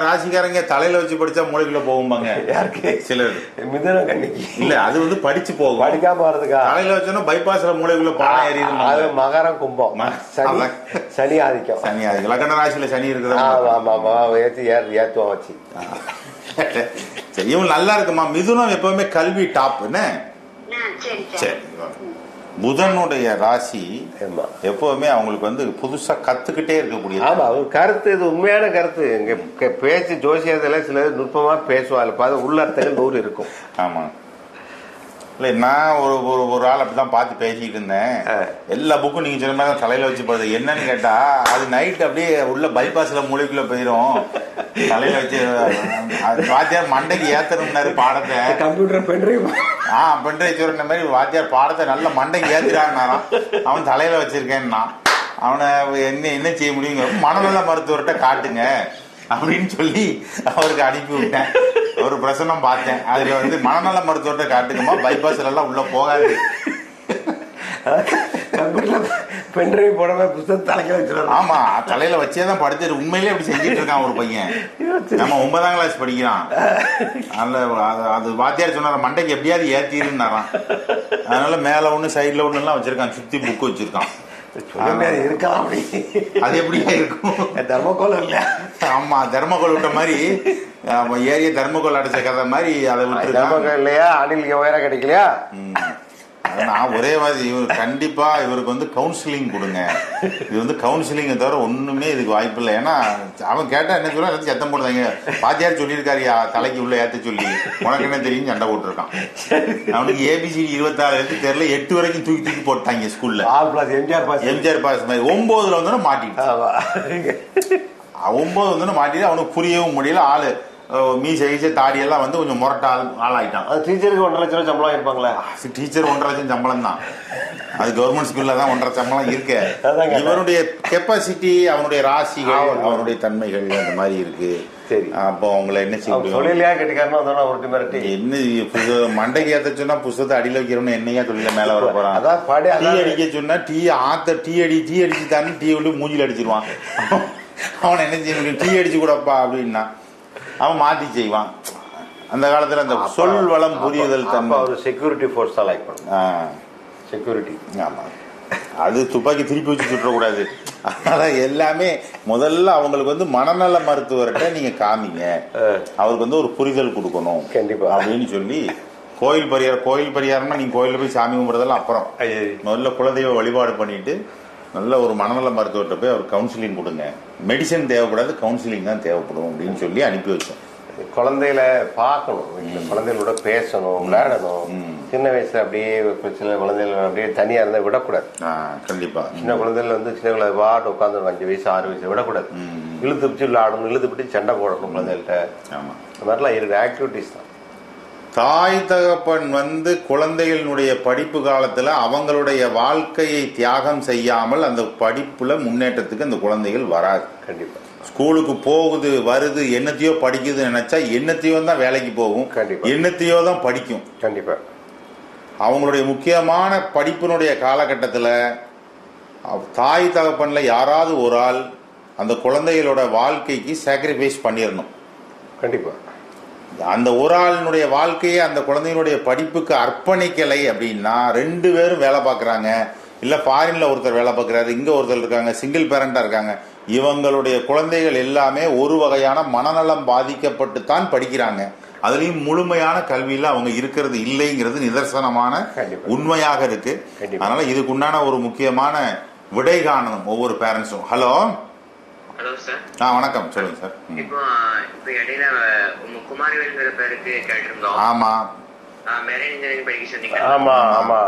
A: ராசிக்காரங்க தலையில வச்சு படிச்சா மூளைக்குள்ள போகும்பாங்க யாருக்கு? சிலர்.
B: மிதுனம் கண்ணிக்கு
A: இல்ல, அது படிச்சு போகும்.
B: படிக்காம போறதுக்கா?
A: தலையில வச்சோன்னா பைபாஸ்ல மூளைக்குள்ள பாடம் ஏறி
B: மகரம் கும்பம். சனி ஆதிக்கம்.
A: சனி ஆதிக்கம். லக்ன ராசியில சனி இருக்குது.
B: ஏத்துவம் வச்சு
A: சரி, இவன் நல்லா இருக்குமா? மிதுனம் எப்பவுமே கல்வி டாப். என்ன சரி, புதனுடைய ராசி எப்பவுமே அவங்களுக்கு புதுசா கத்துக்கிட்டே இருக்கக்கூடிய.
B: ஆமா, கருத்து இது உண்மையான கருத்து. இங்க பேச்சு ஜோசியத்துல சில நுட்பமா பேசுவாங்க, உள்ளர்த்தங்கள் 100 இருக்கும்.
A: ஆமா, இல்ல நான் ஒரு ஆள் அப்படிதான் பார்த்து பேசிக்கிட்டு இருந்தேன். எல்லா புக்கும் நீங்க சொன்ன மாதிரி தலையில வச்சு போடுறது. என்னன்னு கேட்டா, அது நைட் அப்படியே உள்ள பைபாஸ்ல மூளைக்குள்ள போயிரும். தலையில வச்சு வாத்தியார் மண்டைக்கு ஏத்தணும்னாரு பாடத்தை.
B: கம்ப்யூட்டர் பென்ட்ரைவ்
A: பென்ட்ரைவ் சொல்ற மாதிரி வாத்தியார் பாடத்தை நல்ல மண்டைக்கு ஏத்திரான்னாராம். அவன் தலையில வச்சிருக்கேன்னா அவனை என்ன செய்ய முடியும்? மனநல மருத்துவர்கிட்ட காட்டுங்க அப்படின்னு சொல்லி அவருக்கு அனுப்பி விட்டேன். ஒரு பிரசனம் பார்த்தேன். அதுல மனநல மருத்துவர்கிட்ட காட்டுங்கம்மா, பைபாஸ்ல எல்லாம் உள்ள போகாது.
B: பென்ட்ரைவ் போடாம புத்தகம் தலையில வச்சிருக்கான்.
A: ஆமா, தலையில வச்சேதான் படிச்சு உண்மையிலே அப்படி செஞ்சுட்டு இருக்கான் ஒரு பையன். நம்ம 9ஆம் கிளாஸ் படிக்கிறான். அது வாத்தியார் சொன்னார மண்டைக்கு எப்படியாவது ஏத்திருன்னாராம். அதனால மேல ஒண்ணு சைட்ல ஒண்ணு எல்லாம் வச்சிருக்கான், சுத்தி புக் வச்சிருக்கான்.
B: இருக்கலாம்.
A: அது எப்படியா இருக்கும்?
B: தர்மகோல் இல்ல?
A: ஆமா, தர்மகோல் விட்ட மாதிரி ஏரிய தர்மகோல் அடைச்ச கதை மாதிரி அதை விட்டு.
B: இல்லையா? அணிலுக்கு உயரம் கிடைக்கலையா?
A: நான் ஒரே வாதி இவர் கண்டிப்பா இவருக்கு வந்து கவுன்சிலிங் கொடுங்க. இது வந்து கவுன்சிலிங்கை தவிர ஒண்ணுமே இதுக்கு வாய்ப்பு இல்லை. ஏன்னா அவன் கேட்டா என்ன சொல்ல எல்லாத்தையும் சத்தம் போடுறாங்க. பாத்தியார் சொல்லியிருக்காருயா தலைக்கு உள்ள ஏத்த சொல்லி, உனக்கு என்ன தெரியும் சண்டை போட்டுருக்கான். அவனுக்கு ABCD 26 எழுத்து தெரியல, 8 வரைக்கும் தூக்கி தூக்கி போட்டாங்க ஸ்கூல்ல. எம்ஜிஆர் பாஸ் மாதிரி 9ல வந்து மாட்டிட்டு 9 வந்து மாட்டிட்டு அவனுக்கு புரியவும் முடியல. ஆளு மீசை தாடி எல்லாம் வந்து கொஞ்சம் முரட்ட ஆளாயிட்டான்.
B: டீச்சருக்கு 1.5 லட்சம் சம்பளம் இருப்பாங்களே.
A: டீச்சர் 1.5 லட்சம் சம்பளம் தான். அது கவர்மெண்ட் ஸ்கூல்ல தான் 1.5 சம்பளம் இருக்கு. இவனுடைய கெப்பாசிட்டி, அவனுடைய ராசிகள், அவனுடைய தன்மைகள் அந்த மாதிரி இருக்கு.
B: சரி,
A: அப்போ அவங்களை என்ன செய்ய முடியும்?
B: தொழிலையா கட்டிக்காரனா
A: என்ன மண்டைக்கு ஏத்த சொன்னா புஸ்தத்தை அடியில வைக்கிறோம்னு என்னையா தொழில மேல வர போறான். டீ அடிக்க சொன்னா டீ அடிச்சு தானே டீ வந்து மூஞ்சில அடிச்சிருவான். அவனை என்ன செய்ய முடியும்? டீ அடிச்சு கூடப்பா அப்படின்னா அவன் மாத்தி செய்வான். அந்த காலத்துல அந்த சொல் வளம் புரியுதல் தன்மை.
B: ஒரு செக்யூரிட்டி ஃபோர்ஸ் தான் லைக் பண்ணும். செக்யூரிட்டி.
A: ஆமா, அது துப்பாக்கி திருப்பி வச்சு சுற்றக்கூடாது. அதான் எல்லாமே முதல்ல அவங்களுக்கு வந்து மனநல மருத்துவர்கிட்ட நீங்க காமிங்க, அவருக்கு வந்து ஒரு புரிதல் கொடுக்கணும்
B: கண்டிப்பா
A: அப்படின்னு சொல்லி கோயில் பரிகாரம்னா நீங்க கோயில போய் சாமி கும்பிடுறதெல்லாம் அப்புறம் முதல்ல குலதெய்வ வழிபாடு பண்ணிட்டு நல்ல ஒரு மனநல மருத்துவர்கிட்ட போய் அவர் கவுன்சிலிங் கொடுங்க. மெடிசன் தேவைப்படாது, கவுன்சிலிங் தான் தேவைப்படும் அப்படின்னு சொல்லி அனுப்பி வச்சோம்.
B: குழந்தைகளை பார்க்கணும், குழந்தைகளோட பேசணும், விளையாடணும். சின்ன வயசுல அப்படியே சில குழந்தைகள் அப்படியே தனியா இருந்தா விடக்கூடாது.
A: கண்டிப்பா
B: சின்ன குழந்தைகள் வந்து சின்ன குழந்தை வாட்டு உட்காந்து 5 வயசு 6 வயசு விடக்கூடாது. இழுத்து பிடிச்சி விளையாடணும், இழுத்து பிடிச்சி சண்டை போடணும் குழந்தைகள்கிட்ட.
A: ஆமா,
B: இந்த மாதிரிலாம் இருக்கு ஆக்டிவிட்டிஸ் தான்.
A: தாய் தகப்பன் வந்து குழந்தைகளுடைய படிப்பு காலத்துல அவங்களுடைய வாழ்க்கையை தியாகம் செய்யாமல் அந்த படிப்புல முன்னேற்றத்துக்கு அந்த குழந்தைகள் வராது.
B: கண்டிப்பா
A: ஸ்கூலுக்கு போகுது வருது என்னத்தையோ படிக்குதுன்னு நினைச்சா என்னத்தையோ தான் வேலைக்கு போகும், என்னத்தையோ தான் படிக்கும்.
B: கண்டிப்பா
A: அவங்களுடைய முக்கியமான படிப்பினுடைய காலகட்டத்துல தாய் தகப்பன்ல யாராவது ஒரு ஆள் அந்த குழந்தைகளோட வாழ்க்கைக்கு சாக்ரிஃபைஸ் பண்ணிடணும்.
B: கண்டிப்பா
A: அந்த ஒரு ஆளினுடைய வாழ்க்கையை அந்த குழந்தைகளுடைய படிப்புக்கு அர்ப்பணிக்கலை அப்படின்னா 2 பேரும் வேலை பார்க்கறாங்க, இல்ல ஃபாரின்ல ஒருத்தர் வேலை பார்க்கறாரு, இங்க ஒருத்தர் இருக்காங்க, சிங்கிள் பேரண்டா இருக்காங்க. இவங்களுடைய குழந்தைகள் எல்லாமே ஒரு வகையான மனநலம் பாதிக்கப்பட்டு தான் படிக்கிறாங்க. அதுலயும் முழுமையான கல்வியில அவங்க இருக்கிறது இல்லைங்கிறது நிதர்சனமான உண்மையாக இருக்கு. அதனால இதுக்கு உண்டான ஒரு முக்கியமான விடை காணணும் ஒவ்வொரு பேரண்ட்ஸும். Hello
F: sir.
A: வணக்கம், சொல்லுங்க சார்.
F: இப்போ இடையில குமாரவேல்ங்கிற பேருக்கு கேட்டிருந்தோம்.
A: ஆமா,
F: மெரைன் இன்ஜினியரிங் படிக்க சொன்னீங்க.
B: ஆமா ஆமா.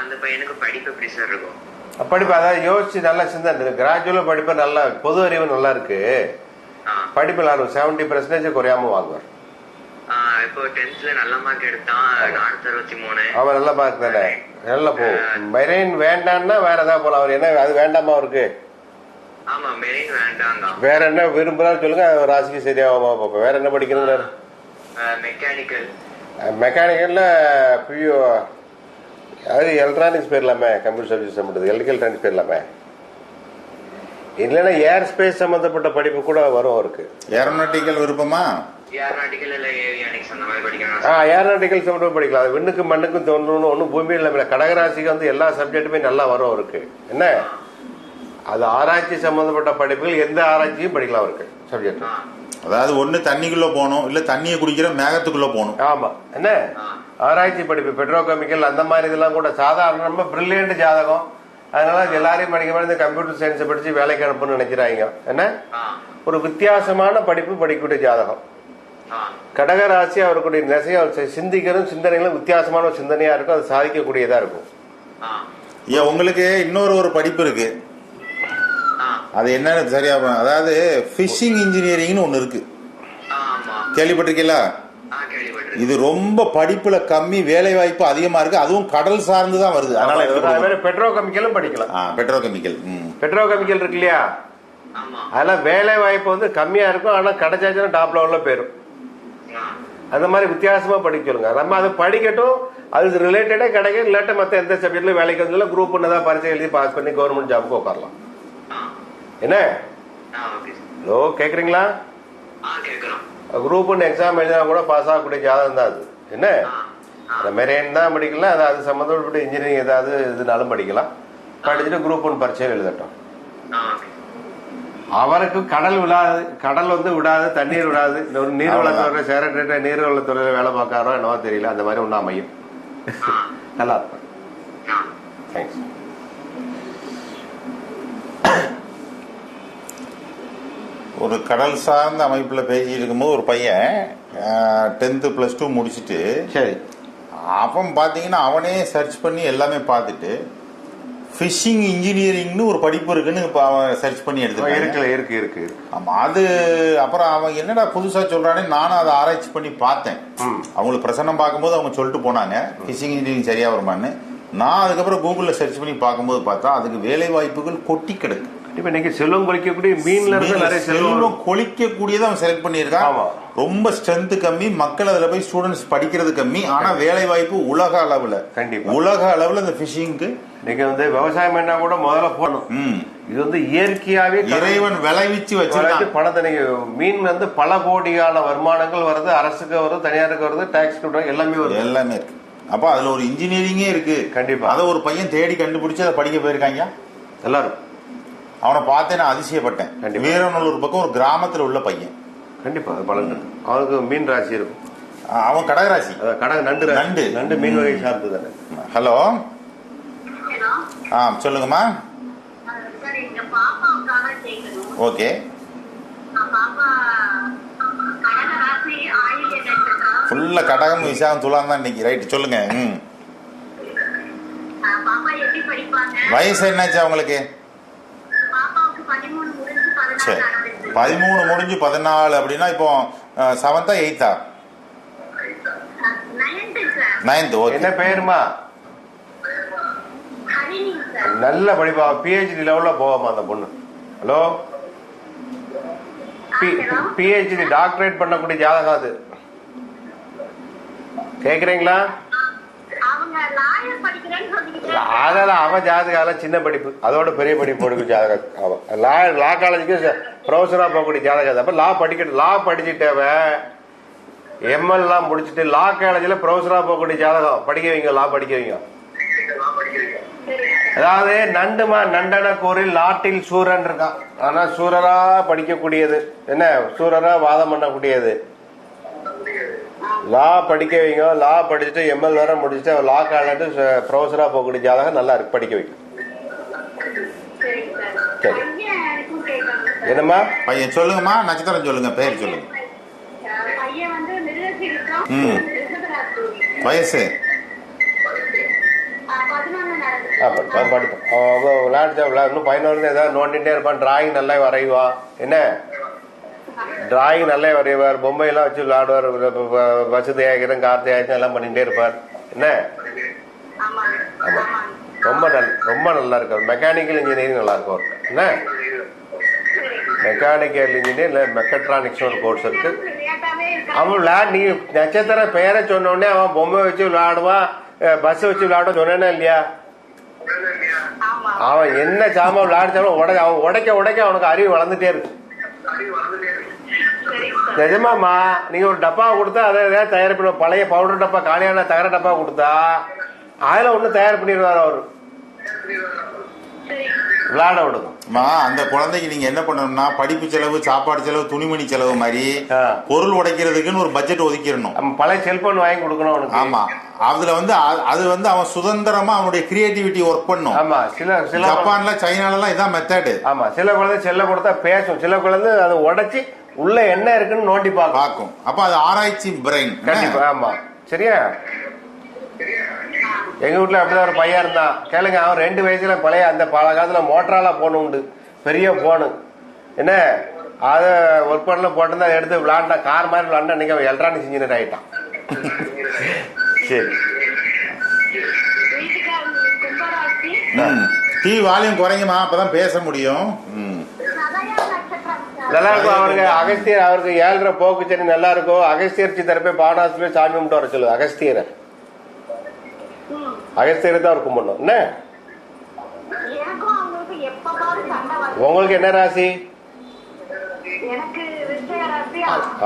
F: அந்த பையனுக்கு படிப்பு எப்படி சார் இருக்கும்?
B: படிப்பு அதாவது யோசிச்சு நல்லா சிந்தனை, கிராஜுவலா படிப்பு நல்லா, பொது அறிவு நல்லா இருக்கு. படிப்பு 70% குறையாம வாங்குவார்.
F: இப்போ 10th நல்ல மார்க் எடுத்தான் 463.
B: அவன் நல்ல மார்க் தானே, நல்லா போகும். மெரைன் வேண்டான்னா வேற ஏதாவது போல. அவர் என்ன அது வேண்டாமா அவருக்கு?
F: ஆமா, மெரைன் வேண்டாங்க.
B: வேற என்ன விரும்புறாரு சொல்லுங்க, ராசிக்கு சரியாகுமா பார்ப்போம். வேற என்ன படிக்கணுங்கிறாரு?
F: மெக்கானிக்கல்.
B: மெக்கானிக்கல்ல பியூ அது எலக்ட்ரானிக்ஸ் போயிடலாமே, கம்ப்யூட்டர் சர்வீஸ் சம்பந்தது எலக்ட்ரிக்கல் ட்ரான்ஸ் போயிடலாமே. இல்லைன்னா ஏர் ஸ்பேஸ் சம்பந்தப்பட்ட படிப்பு கூட வரும் அவருக்கு.
A: ஏரோநாட்டிக்கல் விருப்பமா?
F: ஏரோநாட்டிக்கல் இல்ல ஏவியானிக்ஸ் அந்த மாதிரி படிக்கணும்.
B: ஏரோநாட்டிக்கல் சம்பந்தம் படிக்கலாம். அது விண்ணுக்கும் மண்ணுக்கும் தோன்றணும் ஒன்றும் பூமியில் இல்லை. கடகராசிக்கு வந்து எல்லா சப்ஜெக்ட்டுமே நல்லா வரும் அவருக்கு. என்ன அது ஆராய்ச்சி சம்பந்தப்பட்ட படிப்புகள் எந்த ஆராய்ச்சியும் படிக்கலாம் அவருக்கு சப்ஜெக்ட்.
A: அதாவது ஒண்ணு தண்ணிக்குள்ள போகணும், இல்ல தண்ணியை குடிக்கிற மேகத்துக்குள்ள போகணும்.
B: ஆமா, என்ன ஆராய்ச்சி படிப்பு, பெட்ரோகெமிக்கல் அந்த மாதிரி இதெல்லாம் கூட சாதாரண ரொம்ப பிரில்லியன்ட் ஜாதகம். அதனால எல்லாரையும் படிக்க மாதிரி கம்ப்யூட்டர் சயின்ஸ் படிச்சு வேலைக்கு அனுப்புன்னு நினைக்கிறாங்க. என்ன ஒரு வித்தியாசமான படிப்பு படிக்கக்கூடிய ஜாதகம். கடகராசி அவருடைய நெசைய சிந்திக்கிறதும் சிந்தனைகளும் வித்தியாசமான ஒரு சிந்தனையா இருக்கும். அது சாதிக்கக்கூடியதா இருக்கும்.
A: ஏன் உங்களுக்கு இன்னொரு படிப்பு இருக்கு, அது என்னன்னு சரியா? அதாவது பிஷிங் இன்ஜினியரிங்னு ஒண்ணு இருக்கு, கேள்விப்பட்டிருக்கீங்களா? இது ரொம்ப படிப்புல கம்மி, வேலை வாய்ப்பு அதிகமா இருக்கு, அதுவும் கடல் சார்ந்துதான் வருது. அதனால
B: பெட்ரோகெமிக்கலும் படிக்கலாம். பெட்ரோகெமிக்கல் இருக்கு இல்லையா, அதெல்லாம் வேலை வாய்ப்பு வந்து கம்மியா இருக்கும், ஆனா கிடைச்சாச்சுன்னா டாப் லெவல்ல போயிரும். அந்த மாதிரி வித்தியாசமா படிக்க சொல்லுங்க. நம்ம அதை படிக்கட்டும், அது ரிலேட்டடா கிடைக்கும். இல்லாட்ட மத்த எந்த சப்ஜெக்ட்ல வேலைக்கு வந்து குரூப் ஒன்னதான் பரிசை எழுதி பாஸ் பண்ணி கவர்மெண்ட் ஜாபுக்கு உட்காரலாம். என்ன ஹலோ கேக்குறீங்களா? குரூப் ஒன்று எக்ஸாம் எழுதினா கூட பாஸ் ஆகக்கூடிய ஜாதகம் தான் அது. என்ன மெரைன் தான் படிக்கலாம், அது சம்பந்தப்பட்ட இன்ஜினியரிங் ஏதாவது இதுனாலும் படிக்கலாம். படிச்சுட்டு குரூப் ஒன்று பரீட்சை எழுதட்டும். அவருக்கு கடல் விடாது, கடல் வந்து விடாது, தண்ணீர் விடாது. ஒரு நீர்வளத்துறை செக்ரட்டரி நீர்வளத்துறையில வேலை பார்க்காரோ என்னவோ தெரியல, அந்த மாதிரி ஒன்றும் அமையும். நல்லா இருக்கும். தேங்க்ஸ்.
A: ஒரு கடல் சார்ந்த அமைப்பில் பேசிட்டு இருக்கும்போது ஒரு பையன் 10th +2 முடிச்சுட்டு
B: சரி
A: அவன் பார்த்தீங்கன்னா அவனே சர்ச் பண்ணி எல்லாமே பார்த்துட்டு ஃபிஷிங் இன்ஜினியரிங்னு ஒரு படிப்பு இருக்குன்னு இப்போ அவன் சர்ச் பண்ணி எடுத்துருக்கான்.
B: இருக்கு.
A: ஆமா, அது அப்புறம் அவன் என்னடா புதுசா சொல்றானே நானும் அதை ஆராய்ச்சி பண்ணி பார்த்தேன். அவங்களுக்கு பிரசன்னம் பார்க்கும்போது அவங்க சொல்லிட்டு போனாங்க ஃபிஷிங் இன்ஜினியரிங் சரியா வருமானு. நான் அதுக்கப்புறம் கூகுளில் சர்ச் பண்ணி பார்க்கும்போது பார்த்தா அதுக்கு வேலை வாய்ப்புகள் கொட்டி கிடக்கு.
B: இப்ப இன்னைக்கு செல்வம் கொலிக்கக்கூடிய மீன்ல இருந்து நிறைய
A: செல்வம் கொலிக்கக்கூடியதை அவன் செலக்ட் பண்ணியிருக்கான். ரொம்ப ஸ்ட்ரென்த் கம்மி, மக்கள் அதுல போய் ஸ்டூடெண்ட்ஸ் படிக்கிறது கம்மி, ஆனா வேலை வாய்ப்பு உலக அளவுல
B: கண்டிப்பா
A: உலக அளவுல இந்த ஃபிஷிங்க்கு
B: இன்னைக்கு வந்து விவசாயம் என்ன கூட முதல்ல போடணும். இது வந்து இயற்கையாவே
A: இறைவன் விளைவிச்சு வச்சு
B: பணத்தை மீன் வந்து பல கோடியான வருமானங்கள் வருது, அரசுக்கு வருது, தனியாருக்கு வருது, டாக்ஸ் எல்லாமே வருது, எல்லாமே
A: இருக்கு. அப்ப அதுல ஒரு இன்ஜினியரிங்கே இருக்கு.
B: கண்டிப்பா
A: அதை ஒரு பையன் தேடி கண்டுபிடிச்சு அதை படிக்க போயிருக்காங்க
B: எல்லாரும்.
A: அவனை பார்த்தே நான் அதிசயப்பட்டேன். வீரநல்லூர் பக்கம் ஒரு கிராமத்துல உள்ள பையன்.
B: கண்டிப்பா பலன் அவனுக்கு மீன் ராசி இருக்கும்.
A: அவன் கடகராசி.
B: நண்டு மீன் வகை சார்ந்து தானே.
A: ஹலோ, சொல்லுங்கம்மா. ஓகே, ஃபுல்லா கடகம் விசாகம் துலாம் தான் இன்னைக்கு. ரைட், சொல்லுங்க. வயசு என்னாச்சு அவங்களுக்கு? சரி, 13 முடிஞ்சு 14 அப்படின்னா இப்போ 7th 8th 9th. ஓகே,
B: என்ன பேருமா? நல்ல படிப்பா, PhD லெவல்ல போவாமா அந்த பொண்ணு. ஹலோ, PhD டாக்டரேட் பண்ணக்கூடிய ஜாதகம் அது. கேக்குறீங்களா? அதெல்லாம் அவன் ஜாதகம் சின்ன படிப்பு, அதோட பெரிய படிப்பு படிக்கும் ஜாதகம். அவன் லா காலேஜுக்கு ப்ரொஃபஸரா போகக்கூடிய ஜாதகம். அப்ப லா படிக்கணும். லா படிச்சுட்டவன் ML எல்லாம் முடிச்சுட்டு லா காலேஜ்ல ப்ரொஃபஸரா போகக்கூடிய ஜாதகம் படிக்க வைங்க. லா படிக்க வைங்க. அதாவது நண்டன கோரில் நாட்டில் சூரன் இருக்கான். ஆனா சூரரா படிக்கக்கூடியது என்ன? சூரரா வாதம் பண்ணக்கூடியது. லா படிக்க வைங்க. லா படிச்சுட்டு ML வேற முடிச்சுட்டு லா காலேஜ் ப்ரொஃபஸரா போகக்கூடிய ஜாதகம் நல்லா இருக்கு, படிக்க வைங்க. என்னம்மா
A: பையன்? சொல்லுங்கம்மா, நட்சத்திரம் சொல்லுங்க, பேர் சொல்லுங்க. வயசு?
B: இன்னும் 11 ஏதாவது நோண்டிட்டே இருப்பான். டிராயிங் நல்லா வரைவா. என்ன டிராயிங் நல்லா வரைவார். பொம்மை எல்லாம் வச்சு விளையாடுவார். வசதி ஆகிரும், கார்த்தி ஆகிரும் எல்லாம் பண்ணிட்டே இருப்பார். என்ன ரொம்ப நல்லா இருக்கார். மெக்கானிக்கல் இன்ஜினியரிங் நல்லா இருக்கும். என்ன மெக்கானிக்கல் இன்ஜினியர் இல்ல மெக்கட்ரானிக்ஸ் ஒரு கோர்ஸ் இருக்கு. அவன் நீ நட்சத்திர பெயரை சொன்ன உடனே அவன் பொம்மை வச்சு விளையாடுவான், பஸ் வச்சு விளையாடுவான் சொன்னா இல்லையா? அவன் என்ன சாமான் விளையாடிச்சாலும் அவன் உடைக்க அவனுக்கு அறிவு வளர்ந்துட்டே இருக்கு. நிஜமாமா, நீங்க ஒரு டப்பா கொடுத்தா அதை ஏதாவது தயார் பண்ணுவோம். பழைய பவுடர் டப்பா, காலியான தகர டப்பா கொடுத்தா அதுல ஒண்ணு தயார் பண்ணிடுவார் அவரு. விளையாட விடுங்க.
A: அந்த குழந்தைக்கு நீங்க என்ன பண்ணணும்னா படிப்பு செலவு, சாப்பாடு செலவு, துணிமணி செலவு மாதிரி பொருள் உடைக்கிறதுக்குன்னு ஒரு பட்ஜெட் ஒதுக்கிடணும்.
B: பழைய செல்போன் வாங்கி கொடுக்கணும் அவனுக்கு.
A: ஆமா, அதுல அது அவன் சுதந்திரமா அவனுடைய கிரியேட்டிவிட்டி ஒர்க் பண்ணும்.
B: ஆமா, சில
A: ஜப்பான்ல சைனால இதான் மெத்தட்.
B: ஆமா, சில குழந்தை செல்ல கொடுத்தா பேசும், சில குழந்தை அதை உடைச்சி உள்ள என்ன இருக்குன்னு நோண்டி பார்க்கும்.
A: அப்ப அது ஆராய்ச்சி பிரெயின்.
B: கண்டிப்பா. ஆமா, சரியா? எங்க வீட்டுல அப்படிதான் ஒரு பையன் இருந்தான். கேளுங்க, அவன் 2 வயசுல பழைய அந்த பல காலத்துல மோட்டராலா போன் உண்டு, பெரிய போனு. என்ன அத ஒர்க் பண்ணல போட்டு எடுத்து விளையாண்டா, கார் மாதிரி விளையாண்டா. இன்னைக்கு அவன் எலக்ட்ரானிக்ஸ் இன்ஜினியர் ஆயிட்டான். சரி,
A: டிவி வால்யூம் குறையுமா, அப்பதான் பேச முடியும்.
B: நல்லா இருக்கும். அவருக்கு அகஸ்தியர், அவருக்கு 7.5 போக்கு சரி நல்லா இருக்கும். அகஸ்தியர் சித்தரப்பே பாடாசுல சாமி கும்பிட்டு வர சொல்லு. அகஸ்தியரை தான் அவர் கும்பிடணும். என்ன உங்களுக்கு என்ன ராசி?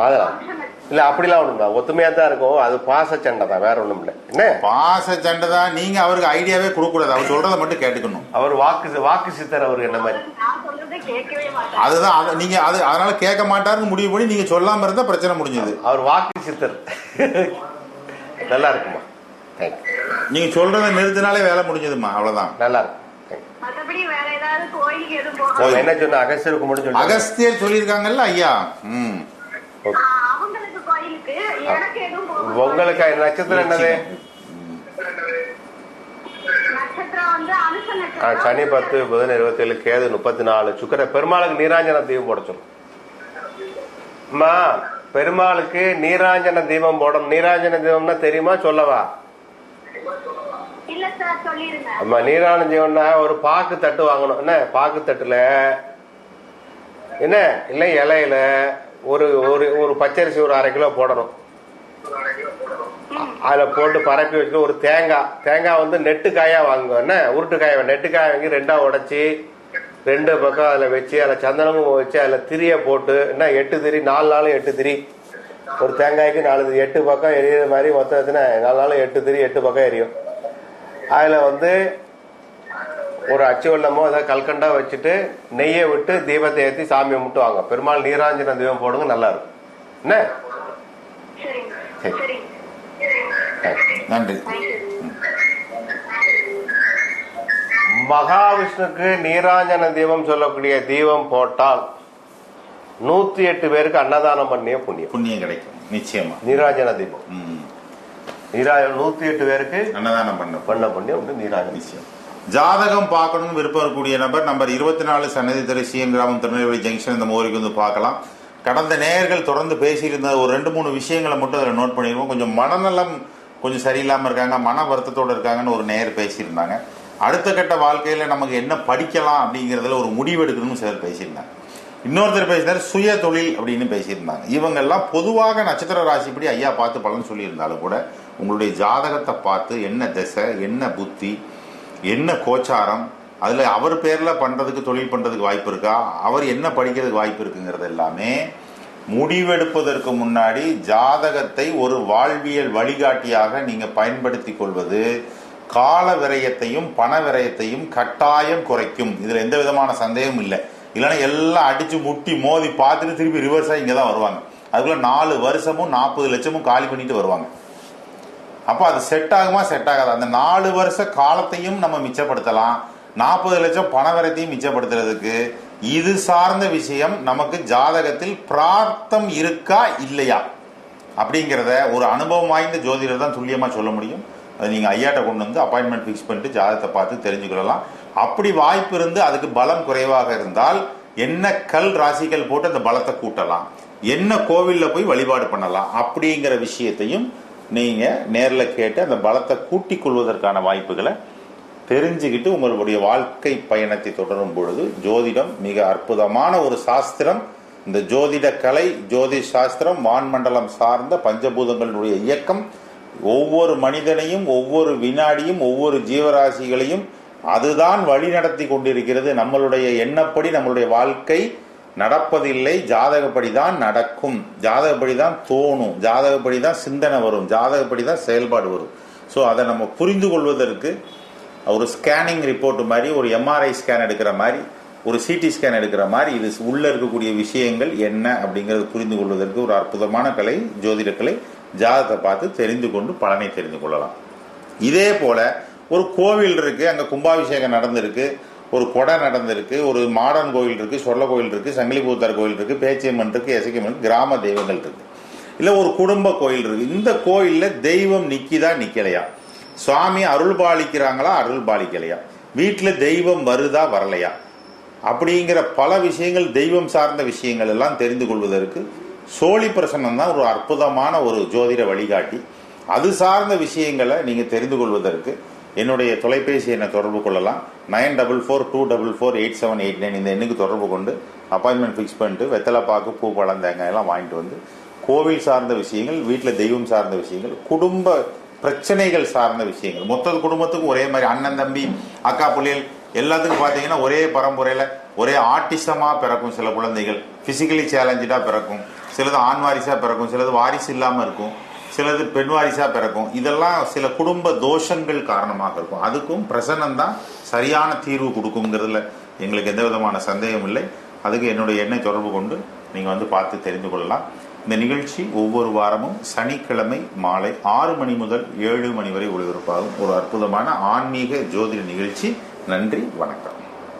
B: அதான் இல்ல, அப்படிலாம் ஒண்ணுங்களா, ஒத்துமையா தான் இருக்கும். அது பாச சண்டை தான், வேற ஒண்ணும் இல்ல. என்ன
A: பாச சண்டை தான். நீங்க அவருக்கு ஐடியாவே கொடுக்க கூடாது, அவர் சொல்றதை மட்டும் கேட்டுக்கணும்.
B: அவர் வாக்கு சித்தர். அவருக்கு என்ன மாதிரி
A: அதுதான் நீங்க அதனால கேட்க மாட்டாருன்னு முடிவு பண்ணி நீங்க சொல்லாம இருந்தா பிரச்சனை முடிஞ்சது.
B: அவர் வாக்கு சித்தர். நல்லா இருக்குமா? தேங்க்யூ.
A: நீங்க சொல்றதை நிறுத்தினாலே வேலை முடிஞ்சதுமா, அவ்வளவுதான்.
B: நல்லா இருக்கு.
D: மத்தபடி வேற ஏதாவது கோயிலுக்கு எதுவும் போக
B: நம்ம என்ன சொன்ன அகஸ்தியருக்கு முடிஞ்சு
A: அகஸ்தியர் சொல்லியிருக்காங்கல்ல ஐயா.
D: அவங்களுக்கு கோயிலுக்கு எனக்கு எதுவும் போக
B: உங்களுக்கு நட்சத்திரம் என்னது?
D: நட்சத்திரம் வந்து அனுச நட்சத்திரம்.
B: சனி 10, புதன் 27, கேது 34, சுக்கிர. பெருமாளுக்கு நீராஞ்சன தீபம் போட சொல்லு. அம்மா பெருமாளுக்கு நீராஞ்சன தீபம் போடணும். நீராஞ்சன தீபம்னா தெரியுமா சொல்லவா?
D: இல்ல சார் சொல்லிருங்க.
B: அம்மா நீராஞ்சன தீபம்னா ஒரு பாக்கு தட்டு வாங்கணும். என்ன பாக்கு தட்டுல என்ன இல்ல இலையில ஒரு ஒரு பச்சரிசி ஒரு 1/2 கிலோ போடணும். அதுல போட்டு பரப்பி வச்சுட்டு ஒரு தேங்காய் வந்து நெட்டு காயா வாங்குவோம். என்ன உருட்டு காய நெட்டு காய வாங்கி 2ஆ உடைச்சி 2 பக்கம் அதுல வச்சு அதுல சந்தனமும் வச்சு அதுல திரிய போட்டு என்ன 8 திரி 4 நாளும் 8 திரி. ஒரு தேங்காய்க்கு 4 8 பக்கம் எரியுற மாதிரி மொத்தம் எத்தனை 4 நாளும் 8 திரி 8 பக்கம் எரியும். அதுல வந்து ஒரு அச்சு வெள்ளமோ ஏதாவது கல்கண்டா வச்சுட்டு நெய்யை விட்டு தீபத்தை ஏற்றி சாமி கும்பிட்டுவாங்க. பெருமாள் நீராஞ்சன தீபம் போடுங்க, நல்லா இருக்கும். என்ன சரி
A: நன்றி.
B: மகாவிஷ்ணுக்கு நீராஞ்சன தீபம் சொல்லக்கூடிய தீபம் போட்டால் 108 பேருக்கு அன்னதானம் பண்ணிய புண்ணியம்
A: கிடைக்கும் நிச்சயமா.
B: நீராஞ்சன தீபம் 108 பேருக்கு
A: அன்னதானம்
B: பண்ண புண்ணியம் வந்து நீராஞ்சன
A: நிச்சயம். ஜாதகம் பார்க்கணும்னு விருப்பம் இருக்கக்கூடிய நம்பர் 24 சன்னதி தெரு, சிஎன் கிராமம், திருநெல்வேலி ஜங்ஷன். இந்த மோரிக்கு வந்து பார்க்கலாம். கடந்த நேயர்கள் தொடர்ந்து பேசியிருந்த ஒரு 2-3 விஷயங்களை மட்டும் அதில் நோட் பண்ணிடுவோம். கொஞ்சம் மனநலம் கொஞ்சம் சரியில்லாமல் இருக்காங்க, மன வருத்தத்தோடு இருக்காங்கன்னு ஒரு நேயர் பேசியிருந்தாங்க. அடுத்த கட்ட வாழ்க்கையில நமக்கு என்ன படிக்கலாம் அப்படிங்கிறதுல ஒரு முடிவு எடுக்கணும்னு சிலர் பேசியிருந்தாங்க. இன்னொருத்தர் பேசினார் சுய தொழில் அப்படின்னு பேசியிருந்தாங்க. இவங்கெல்லாம் பொதுவாக நட்சத்திர ராசிப்படி ஐயா பார்த்து பலன் சொல்லியிருந்தாலும் கூட உங்களுடைய ஜாதகத்தை பார்த்து என்ன திசை, என்ன புத்தி, என்ன கோச்சாரம், அதுல அவர் பேர்ல பண்றதுக்கு தொழில் பண்றதுக்கு வாய்ப்பு இருக்கா, அவர் என்ன படிக்கிறதுக்கு வாய்ப்பு இருக்குங்கிறது எல்லாமே முடிவெடுப்பதற்கு முன்னாடி ஜாதகத்தை ஒரு வாழ்வியல் வழிகாட்டியாக நீங்க பயன்படுத்தி கொள்வது கால விரயத்தையும் பண விரயத்தையும் கட்டாயம் குறைக்கும். இதுல எந்த விதமான சந்தேகமும் இல்லை. இல்லைன்னா எல்லாம் அடிச்சு முட்டி மோதி பார்த்துட்டு திருப்பி ரிவர்ஸா இங்கதான் வருவாங்க. அதுக்குள்ள 4 வருஷமும் 40 லட்சமும் காலி பண்ணிட்டு வருவாங்க. அப்ப அது செட் ஆகுமா செட் ஆகாது? அந்த 4 வருஷ காலத்தையும் நம்ம மிச்சப்படுத்தலாம். 40 லட்சம் பண விரயத்தையும் மிச்சப்படுத்துறதுக்கு இது சார்ந்த விஷயம் நமக்கு ஜாதகத்தில் பிரார்த்தம் இருக்கா இல்லையா அப்படிங்கிறத ஒரு அனுபவம் வாய்ந்த ஜோதிடர் தான் துல்லியமா சொல்ல முடியும். அதை நீங்க ஐயாட்ட கொண்டு வந்து அப்பாயின்மெண்ட் ஃபிக்ஸ் பண்ணிட்டு ஜாதகத்தை பார்த்து தெரிஞ்சுக்கொள்ளலாம். அப்படி வாய்ப்பு இருந்து அதுக்கு பலம் குறைவாக இருந்தால் என்ன கல் ராசிகள் போட்டு அந்த பலத்தை கூட்டலாம், என்ன கோவில்ல போய் வழிபாடு பண்ணலாம் அப்படிங்கிற விஷயத்தையும் நீங்க நேர்ல கேட்டு அந்த பலத்தை கூட்டிக் கொள்வதற்கான வாய்ப்புகளை தெரிஞ்சுக்கிட்டு உங்களுடைய வாழ்க்கை பயணத்தை தொடரும் பொழுது ஜோதிடம் மிக அற்புதமான ஒரு சாஸ்திரம். இந்த ஜோதிட கலை, ஜோதிஷ் சாஸ்திரம், வான்மண்டலம் சார்ந்த பஞ்சபூதங்களுடைய இயக்கம் ஒவ்வொரு மனிதனையும் ஒவ்வொரு வினாடியும் ஒவ்வொரு ஜீவராசிகளையும் அதுதான் வழி நடத்தி கொண்டிருக்கிறது. நம்மளுடைய எண்ணப்படி நம்மளுடைய வாழ்க்கை நடப்பதில்லை, ஜாதகப்படிதான் நடக்கும், ஜாதகப்படிதான் தோணும், ஜாதகப்படிதான் சிந்தனை வரும், ஜாதகப்படிதான் செயல்பாடு வரும். ஸோ அதை நம்ம புரிந்து கொள்வதற்கு ஒரு ஸ்கேனிங் ரிப்போர்ட் மாதிரி, ஒரு எம்ஆர்ஐ ஸ்கேன் எடுக்கிற மாதிரி, ஒரு சிடி ஸ்கேன் எடுக்கிற மாதிரி இது உள்ள இருக்கக்கூடிய விஷயங்கள் என்ன அப்படிங்கறது புரிந்து கொள்வதற்கு ஒரு அற்புதமான கலை ஜோதிட கலை. ஜாதகத்தை பார்த்து தெரிந்து கொண்டு பலனை தெரிந்து கொள்ளலாம். இதே போல ஒரு கோவில் இருக்கு, அங்க கும்பாபிஷேகம் நடந்திருக்கு, ஒரு கொடை நடந்திருக்கு, ஒரு மாடன் கோயில் இருக்கு, சொல்ல கோயில் இருக்கு, சங்கிலிபூத்தார் கோயில் இருக்கு, பேச்சியம்மன் இருக்கு, எசக்கியம்மன் இருக்கு, கிராம தெய்வங்கள் இருக்கு, இல்ல ஒரு குடும்ப கோயில் இருக்கு. இந்த கோயில்ல தெய்வம் நிக்கிதா நிக்கலையா, சுவாமி அருள் பாலிக்கிறாங்களா அருள் பாலிக்கலையா, வீட்டுல தெய்வம் வருதா வரலையா அப்படிங்கிற பல விஷயங்கள், தெய்வம் சார்ந்த விஷயங்கள் எல்லாம் தெரிந்து கொள்வதற்கு சோழி பிரசன்னம் தான் ஒரு அற்புதமான ஒரு ஜோதிட வழிகாட்டி. அது சார்ந்த விஷயங்களை நீங்க தெரிந்து கொள்வதற்கு என்னுடைய தொலைபேசி எண்ணை தொடர்பு கொள்ளலாம். 9442448789 இந்த எண்ணுக்கு தொடர்பு கொண்டு அப்பாயின்மெண்ட் ஃபிக்ஸ் பண்ணிட்டு வெத்தலை பாக்கு, பூ, பழம், தேங்காய் எல்லாம் வாங்கிட்டு வந்து கோவில் சார்ந்த விஷயங்கள், வீட்டில் தெய்வம் சார்ந்த விஷயங்கள், குடும்ப பிரச்சனைகள் சார்ந்த விஷயங்கள், மொத்த குடும்பத்துக்கும் ஒரே மாதிரி அண்ணன் தம்பி அக்கா பிள்ளைகள் எல்லாத்துக்கும் பார்த்தீங்கன்னா ஒரே பரம்பரையில ஒரே ஆர்டிசமா பிறக்கும். சில குழந்தைகள் பிசிக்கலி சேலஞ்சா பிறக்கும், சிலது ஆண் வாரிசா பிறக்கும், சிலது வாரிசு இல்லாம இருக்கும், சிலது பெண் வாரிசா பிறக்கும். இதெல்லாம் சில குடும்ப தோஷங்கள் காரணமாக இருக்கும். அதுக்கும் பிரசன்னம் தான் சரியான தீர்வு கொடுக்குங்கிறதுல எங்களுக்கு எந்த விதமான சந்தேகம் இல்லை. அதுக்கு என்னுடைய எண்ணை தொடர்பு கொண்டு நீங்க வந்து பார்த்து தெரிந்து கொள்ளலாம். இந்த நிகழ்ச்சி ஒவ்வொரு வாரமும் சனிக்கிழமை மாலை 6 மணி முதல் 7 மணி வரை ஒளிபரப்பாகும் ஒரு அற்புதமான ஆன்மீக ஜோதிட நிகழ்ச்சி. நன்றி, வணக்கம்.